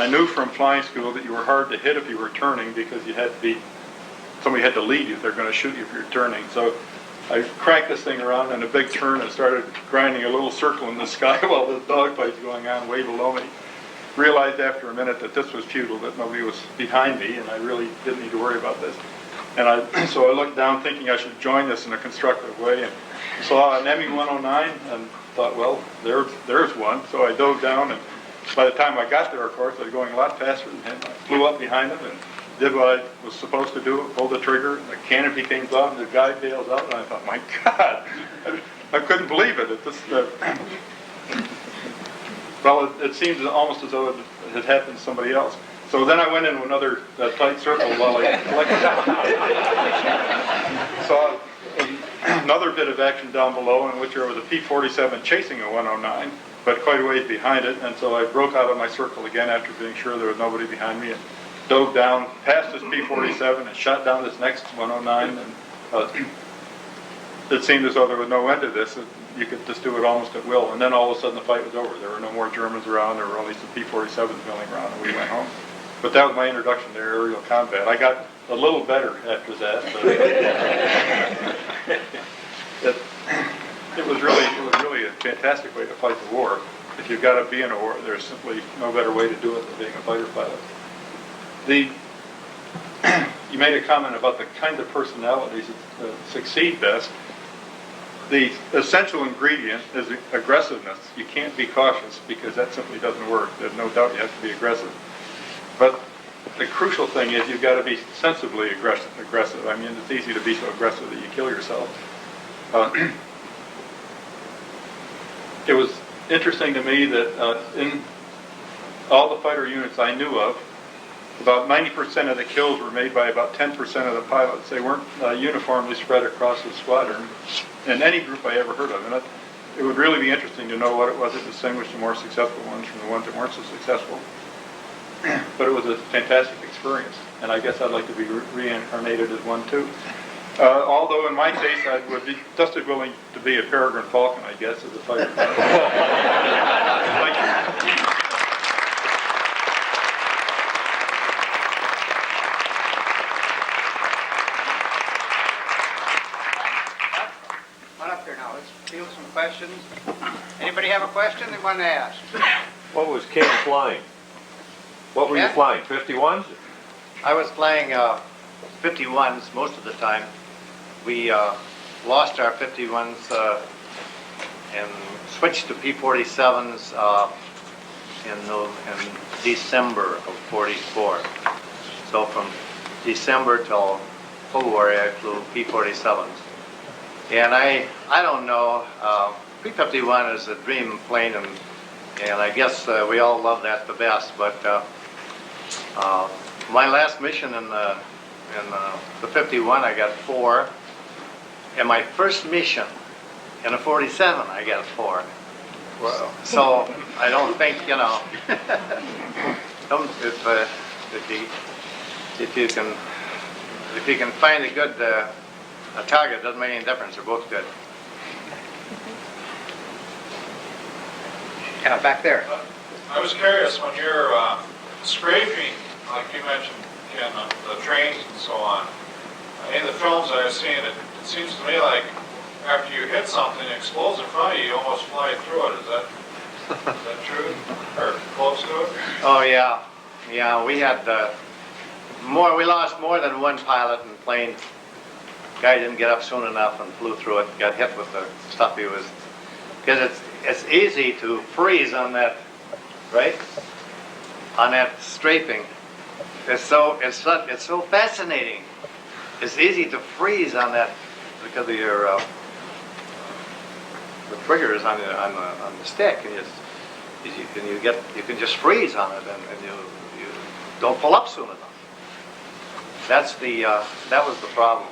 knew from flying school that you were hard to hit if you were turning because you had to be, somebody had to lead you if they're going to shoot you if you're turning. So I cranked this thing around in a big turn and started grinding a little circle in the sky while the dogfight's going on way below me. Realized after a minute that this was futile, that nobody was behind me, and I really didn't need to worry about this. And so I looked down thinking I should join this in a constructive way, and saw an ME-109 and thought, well, there's one. So I dove down, and by the time I got there, of course, I was going a lot faster than him. I flew up behind him and did what I was supposed to do, pulled the trigger, and the canopy came off, and the guy bails out, and I thought, my God, I couldn't believe it. Well, it seemed almost as though it had happened to somebody else. So then I went into another tight circle while I saw another bit of action down below in which there was a P-47 chasing a 109, but quite a ways behind it, and so I broke out of my circle again after being sure there was nobody behind me, and dove down past this P-47 and shot down this next 109, and it seemed as though there was no end to this. You could just do it almost at will, and then all of a sudden the fight was over. There were no more Germans around, there were only some P-47s milling around, and we went home. But that was my introduction to aerial combat. I got a little better after that, but it was really a fantastic way to fight the war. If you've got to be in a war, there's simply no better way to do it than being a fighter pilot. You made a comment about the kind of personalities that succeed best. The essential ingredient is aggressiveness. You can't be cautious because that simply doesn't work. There's no doubt you have to be aggressive. But the crucial thing is you've got to be sensibly aggressive. I mean, it's easy to be so aggressive that you kill yourself. It was interesting to me that in all the fighter units I knew of, about 90% of the kills were made by about 10% of the pilots. They weren't uniformly spread across the squadron in any group I ever heard of. And it would really be interesting to know what it was that distinguished the more successful ones from the ones that weren't so successful. But it was a fantastic experience, and I guess I'd like to be reincarnated as one too. Although in my case, I would be just as willing to be a peregrine falcon, I guess, as a fighter. Thank you. Come on up here now. Let's field some questions. Anybody have a question they want to ask? What was Ken flying? What were you Ken? flying, 51s? I was flying 51s most of the time. We lost our 51s and switched to P-47s in December of '44. So from December till February, I flew P-47s. And I don't know, P-51 is a dream plane, and I guess we all love that the best. But my last mission in the 51, I got 4. And my first mission in a 47, I got 4. Wow. So I don't think, if you can find a good a target, doesn't make any difference. They're both good. Yeah, back there. I was curious, when you're scraping, like you mentioned, Ken, the trains and so on, in the films I've seen, it seems to me like after you hit something, it explodes in front of you, you almost fly through it. Is that true? Or close to it? Oh, yeah. Yeah, we had we lost more than one pilot in the plane. Guy didn't get up soon enough and flew through it, got hit with the stuff he was... Because it's easy to freeze on that, right? On that strafing. It's so fascinating. It's easy to freeze on that because of your trigger is on the stick, and you can just freeze on it, and you don't pull up soon enough. That was the problem.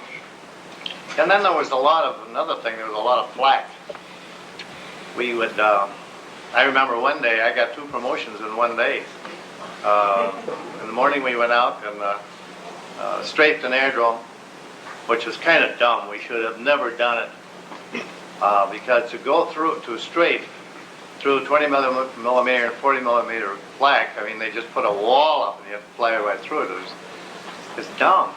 And then there was another thing. There was a lot of flak. We would. I remember one day I got 2 promotions in one day. In the morning we went out and strafed an airdrome, which was kind of dumb. We should have never done it because to strafe through 20 millimeter and 40 millimeter flak, I mean, they just put a wall up and you have to fly right through it. It's dumb.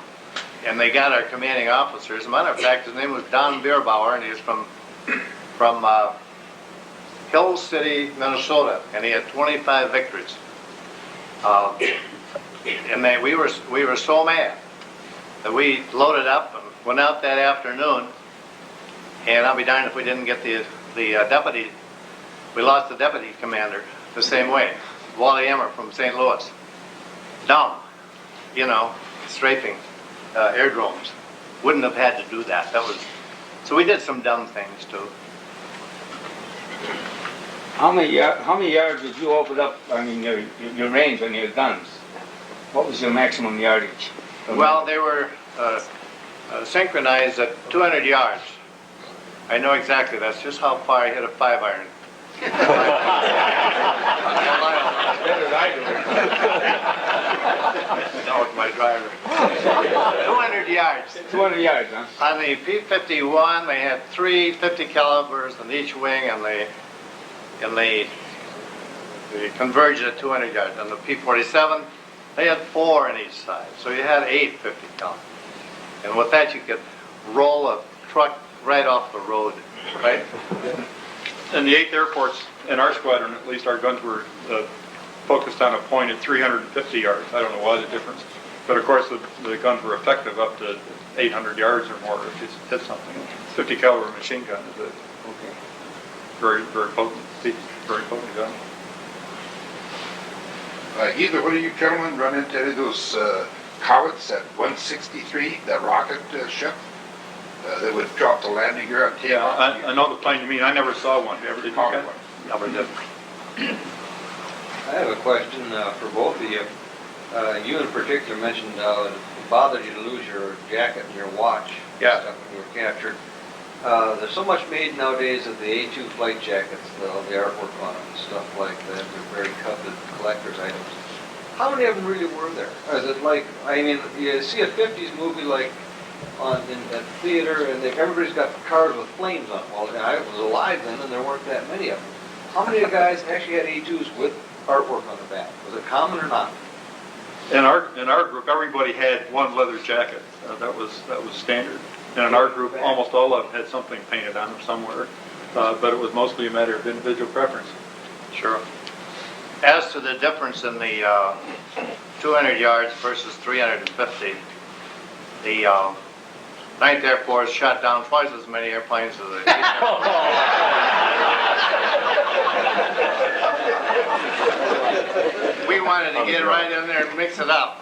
And they got our commanding officer. As a matter of fact, his name was Don Bierbauer, and he was from Hill City, Minnesota, and he had 25 victories. And we were so mad that we loaded up and went out that afternoon. And I'll be darned if we didn't get the deputy. We lost the deputy commander the same way, Wally Emmer from St. Louis. Dumb, strafing airdromes. Wouldn't have had to do that. So we did some dumb things too. How many yards did you open up? I mean, your range on your guns. What was your maximum yardage? Well, they were synchronized at 200 yards. I know exactly. That's just how far I hit a 5-iron. That was my driver. 200 yards. 200 yards, huh? On the P-51, they had 3 50 calibers in each wing, and they converged at 200 yards. On the P-47, they had 4 on each side, so you had 8 50 calibers. And with that, you could roll a truck right off the road, right? In the 8th Air Force, in our squadron at least, our guns were focused on a point at 350 yards. I don't know why the difference. But of course, the guns were effective up to 800 yards or more if you hit something. 50 caliber machine gun is a very, very potent gun. Either one of you gentlemen run into any of those Cowets at 163, that rocket ship that would drop the landing gear on takeoff? Yeah, I know the plane you mean. I never saw one. Did you? Caught one. Never did. I have a question for both of you. You in particular mentioned it bothered you to lose your jacket and your watch Yeah. stuff when you were captured. There's so much made nowadays of the A2 flight jackets, all the artwork on them and stuff like that. They're very coveted collector's items. How many of them really were there? Or is it like, I mean, you see a 50s movie like in the theater, and everybody's got cars with flames on them. Well, I was alive then, and there weren't that many of them. How many of you guys actually had A2s with artwork on the back? Was it common or not? In our group, everybody had one leather jacket. That was standard. And in our group, almost all of them had something painted on them somewhere. But it was mostly a matter of individual preference. Sure. As to the difference in the 200 yards versus 350, the 9th Air Force shot down twice as many airplanes as the 8th. We wanted to get right in there and mix it up.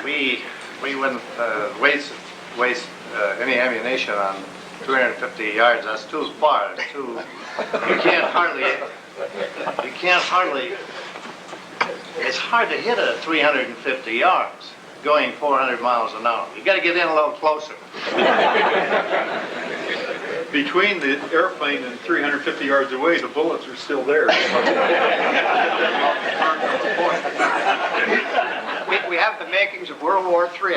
We wouldn't waste any ammunition on 250 yards. That's too far. It's too. You can't hardly. It's hard to hit it at 350 yards, going 400 miles an hour. You got to get in a little closer. Between the airplane and 350 yards away, the bullets are still there. We have the makings of World War III.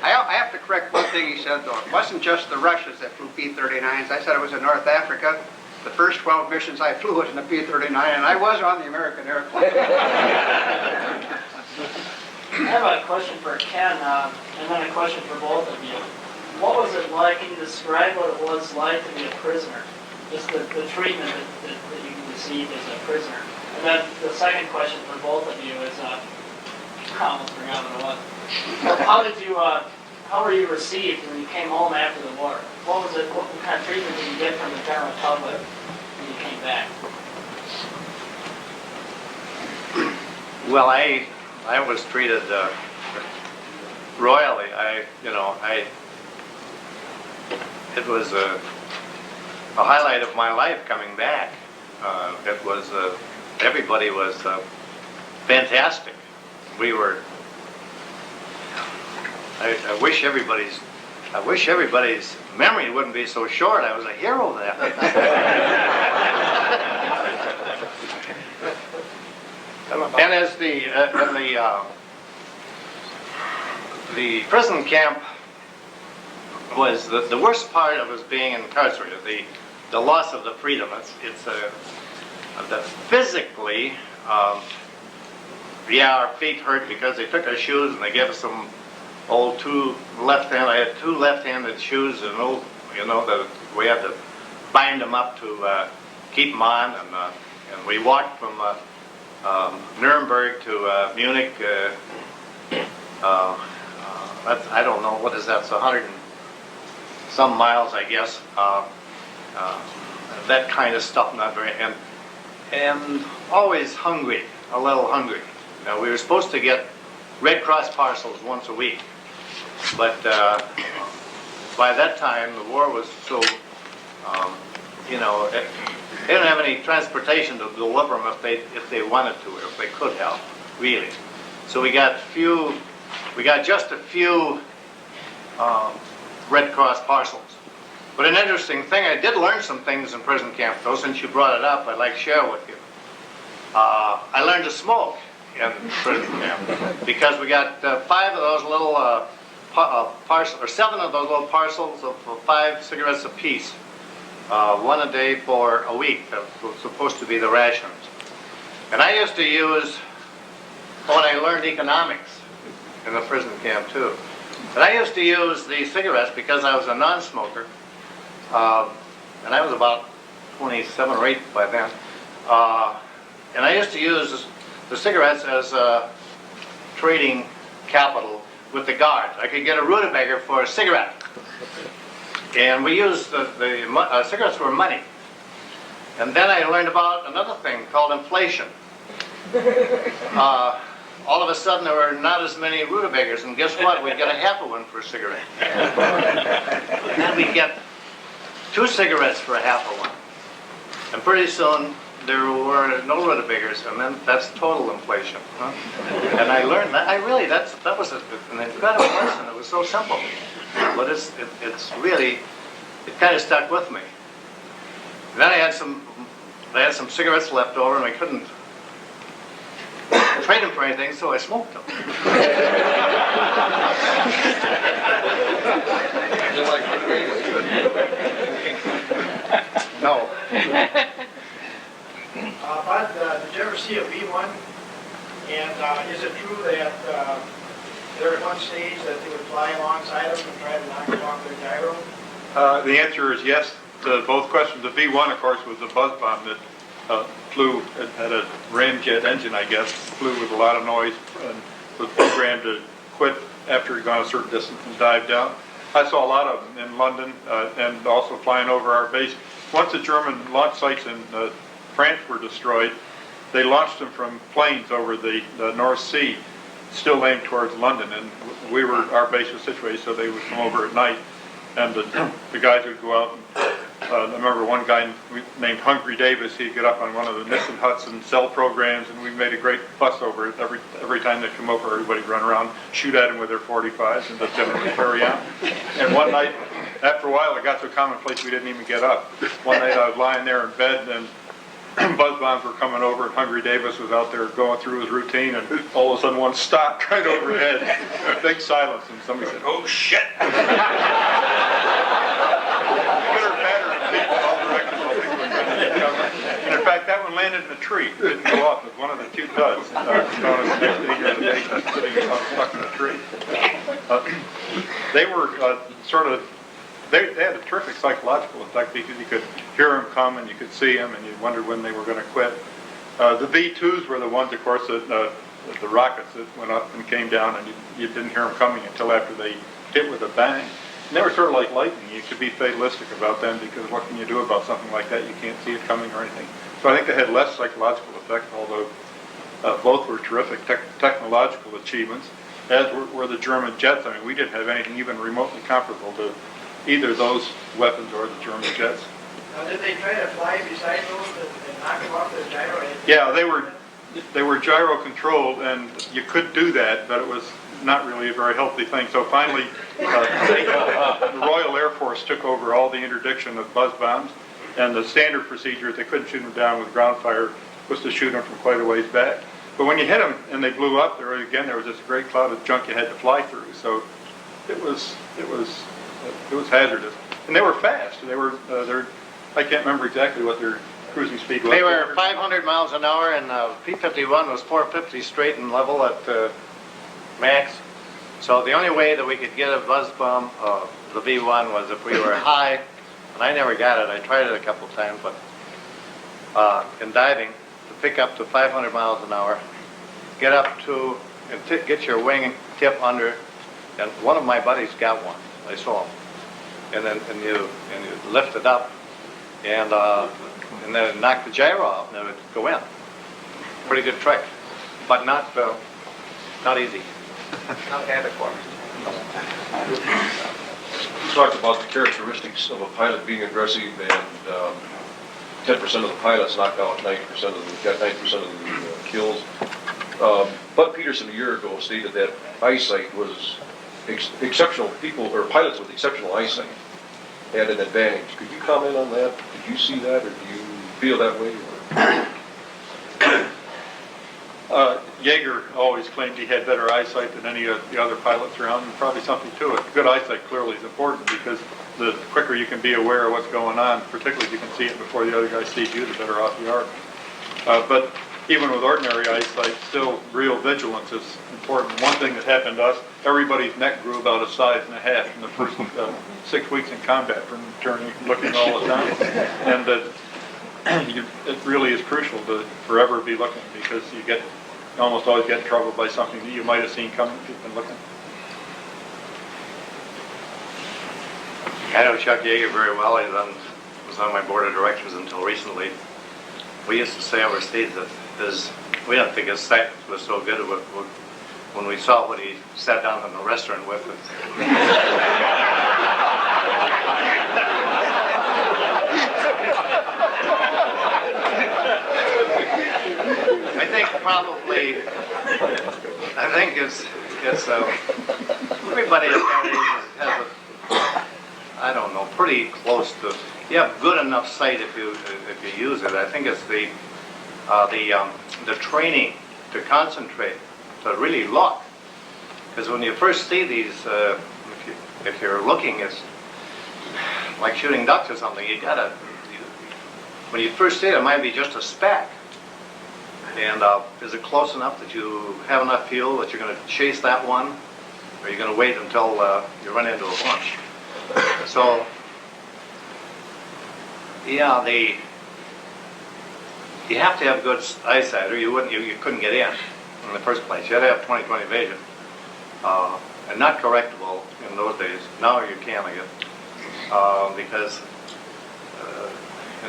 I have to correct one thing he said, though. It wasn't just the Russians that flew P-39s. I said it was in North Africa. The first 12 missions I flew was in a P-39, and I was on the American airplane. I have a question for Ken, and then a question for both of you. What was it like? Can you describe what it was like to be a prisoner? Just the treatment that you received as a prisoner. And then the second question for both of you is, I almost forgot what it was. How were you received when you came home after the war? What kind of treatment did you get from the general public when you came back? Well, I was treated royally. it was a highlight of my life coming back. It was, everybody was fantastic. We were, I wish everybody's memory wouldn't be so short. I was a hero there. And as the prison camp was the worst part of us being incarcerated, the loss of the freedom. It's the physically, yeah, our feet hurt because they took our shoes and they gave us some old I had two left-handed shoes, and that we had to bind them up to keep them on, and we walked from Nuremberg to Munich. I don't know, what is that? It's 100 and some miles, I guess. That kind of stuff, not very, and always hungry, a little hungry. Now, we were supposed to get Red Cross parcels once a week, but by that time the war was so, they didn't have any transportation to deliver them if they wanted to, or if they could have, really. So we got just a few Red Cross parcels. But an interesting thing, I did learn some things in prison camp, though. Since you brought it up, I'd like to share with you. I learned to smoke in prison camp because we got 5 of those little parcels, or 7 of those little parcels of 5 cigarettes apiece, 1 a day for a week. That was supposed to be the rations. And I used to use, when I learned economics in the prison camp too, and I used to use the cigarettes because I was a non-smoker, and I was about 27 or 8 by then, and I used to use the cigarettes as trading capital with the guards. I could get a rutabaga for a cigarette. And we used the cigarettes were money. And then I learned about another thing called inflation. All of a sudden there were not as many rutabagas, and guess what? We'd get a half of one for a cigarette. And then we'd get 2 cigarettes for a half of one. And pretty soon there were no rutabagas, and then that's total inflation. Huh? And I learned that. That was an incredible lesson. It was so simple, but it's really, it kind of stuck with me. And then I had some cigarettes left over, and I couldn't trade them for anything, so I smoked them. No. Bud, did you ever see a V1? And is it true that there at one stage that they would fly alongside them and try to knock them off their gyro? The answer is yes to both questions. The V1, of course, was a buzz bomb that flew, it had a ramjet engine, I guess, flew with a lot of noise and was programmed to quit after it had gone a certain distance and dive down. I saw a lot of them in London and also flying over our base. Once the German launch sites in France were destroyed, they launched them from planes over the North Sea, still aimed towards London, and our base was situated so they would come over at night, and the guys would go out. I remember one guy named Hungry Davis. He'd get up on one of the Nissen huts and sell programs, and we made a great fuss over it. Every time they'd come over, everybody would run around, shoot at him with their 45s, and just generally carry on. And one night, after a while, it got so commonplace we didn't even get up. One night I was lying there in bed, and buzz bombs were coming over, and Hungry Davis was out there going through his routine, and all of a sudden one stopped right overhead. Big silence, and somebody said, "Oh shit!" And in fact, that one landed in a tree. It didn't go off. It was one of the 2 duds. Sitting stuck in a tree. They were they had a terrific psychological effect because you could hear them come and you could see them and you wondered when they were going to quit. The V2s were the ones, of course, that the rockets that went up and came down, and you didn't hear them coming until after they hit with a bang. And they were sort of like lightning. You could be fatalistic about them because what can you do about something like that? You can't see it coming or anything. So I think they had less psychological effect, although both were terrific technological achievements, as were the German jets. I mean, we didn't have anything even remotely comparable to either those weapons or the German jets. Now, did they try to fly beside those and knock them off the gyro? Yeah, they were gyro controlled, and you could do that, but it was not really a very healthy thing. So finally, the Royal Air Force took over all the interdiction of buzz bombs, and the standard procedure, if they couldn't shoot them down with ground fire, was to shoot them from quite a ways back. But when you hit them and they blew up, there was this great cloud of junk you had to fly through. So it was hazardous, and they were fast. I can't remember exactly what their cruising speed was. They were 500 miles an hour, and P-51 was 450 straight and level at max. So the only way that we could get a buzz bomb, the V-1, was if we were high, and I never got it. I tried it a couple of times, but in diving, to pick up to 500 miles an hour, get up to, and get your wing tip under, and one of my buddies got one. I saw him. And you lift it up, and then knock the gyro off, and it would go in. Pretty good trick, but not easy. Not adequate. You talked about the characteristics of a pilot being aggressive, and 10% of the pilots knock out 90% of the kills. Bud Peterson a year ago stated that eyesight was exceptional. People or pilots with exceptional eyesight had an advantage. Could you comment on that? Did you see that, or do you feel that way? Yeager always claimed he had better eyesight than any of the other pilots around, and probably something to it. Good eyesight clearly is important, because the quicker you can be aware of what's going on, particularly if you can see it before the other guy sees you, the better off you are. But even with ordinary eyesight, still real vigilance is important. One thing that happened to us, everybody's neck grew about a size and a half in the first 6 weeks in combat from turning, looking all the time. And it really is crucial to forever be looking, because you almost always get in trouble by something that you might have seen coming if you've been looking. I know Chuck Yeager very well. He was on my board of directors until recently. We used to say overseas that we didn't think his sight was so good when we saw what he sat down in the restaurant with. I think it's everybody at that age has I don't know, pretty close to. You have good enough sight if you use it. I think it's the training to concentrate, to really look. Because when you first see these, if you're looking, it's like shooting ducks or something. When you first see it, it might be just a speck. And is it close enough that you have enough fuel that you're going to chase that one, or are you going to wait until you run into a bunch? So, yeah, you have to have good eyesight, or you couldn't get in the first place. You had to have 20/20 vision, and not correctable in those days. Now you can, I guess, because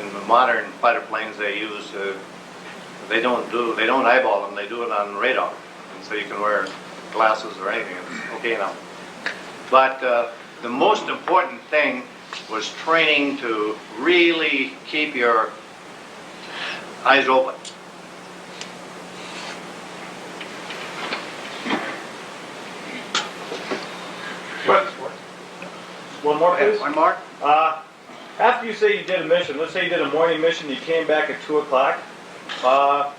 in the modern fighter planes they use. They don't eyeball them. They do it on radar, and so you can wear glasses or anything. It's okay now. But the most important thing was training to really keep your eyes open. One more, please. One more? After you say you did a mission, let's say you did a morning mission, you came back at 2 o'clock.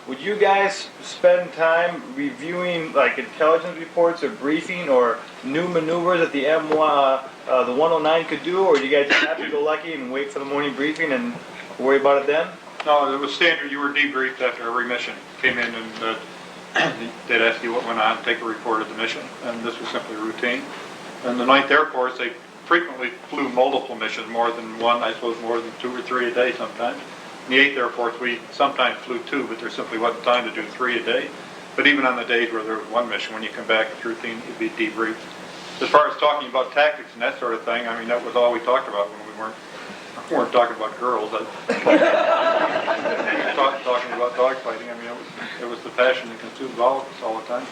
Would you guys spend time reviewing like intelligence reports or briefing or new maneuvers that the the 109 could do, or do you guys just happy-go-lucky and wait for the morning briefing and worry about it then? No, it was standard. You were debriefed after every mission. Came in and they'd ask you what went on, take a report of the mission, and this was simply routine. And the 9th Air Force, they frequently flew multiple missions, more than one, I suppose more than 2 or 3 a day sometimes. In the 8th Air Force, we sometimes flew 2, but there simply wasn't time to do 3 a day. But even on the days where there was one mission, when you come back, it's routine, you'd be debriefed. As far as talking about tactics and that sort of thing, I mean, that was all we talked about when we weren't talking about girls. Talking about dogfighting. I mean, it was the passion that consumed all of us all the time.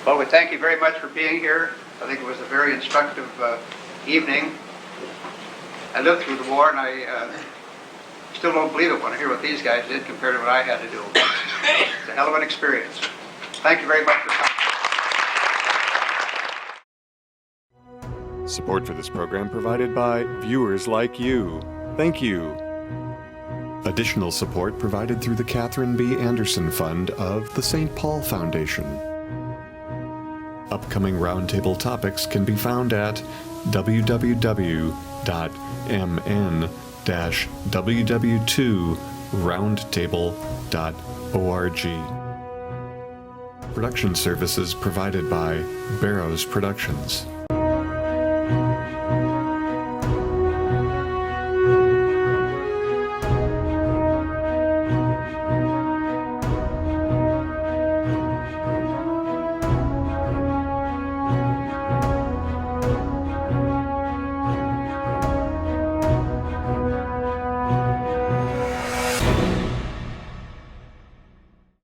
Well, we thank you very much for being here. I think it was a very instructive evening. I lived through the war, and I still don't believe it when I hear what these guys did compared to what I had to do. It's a hell of an experience. Thank you very much for coming. Support for this program provided by viewers like you. Thank you. Additional support provided through the Catherine B. Anderson Fund of the St. Paul Foundation. Upcoming roundtable topics can be found at www.mn-ww2roundtable.org. Production services provided by Barrows Productions.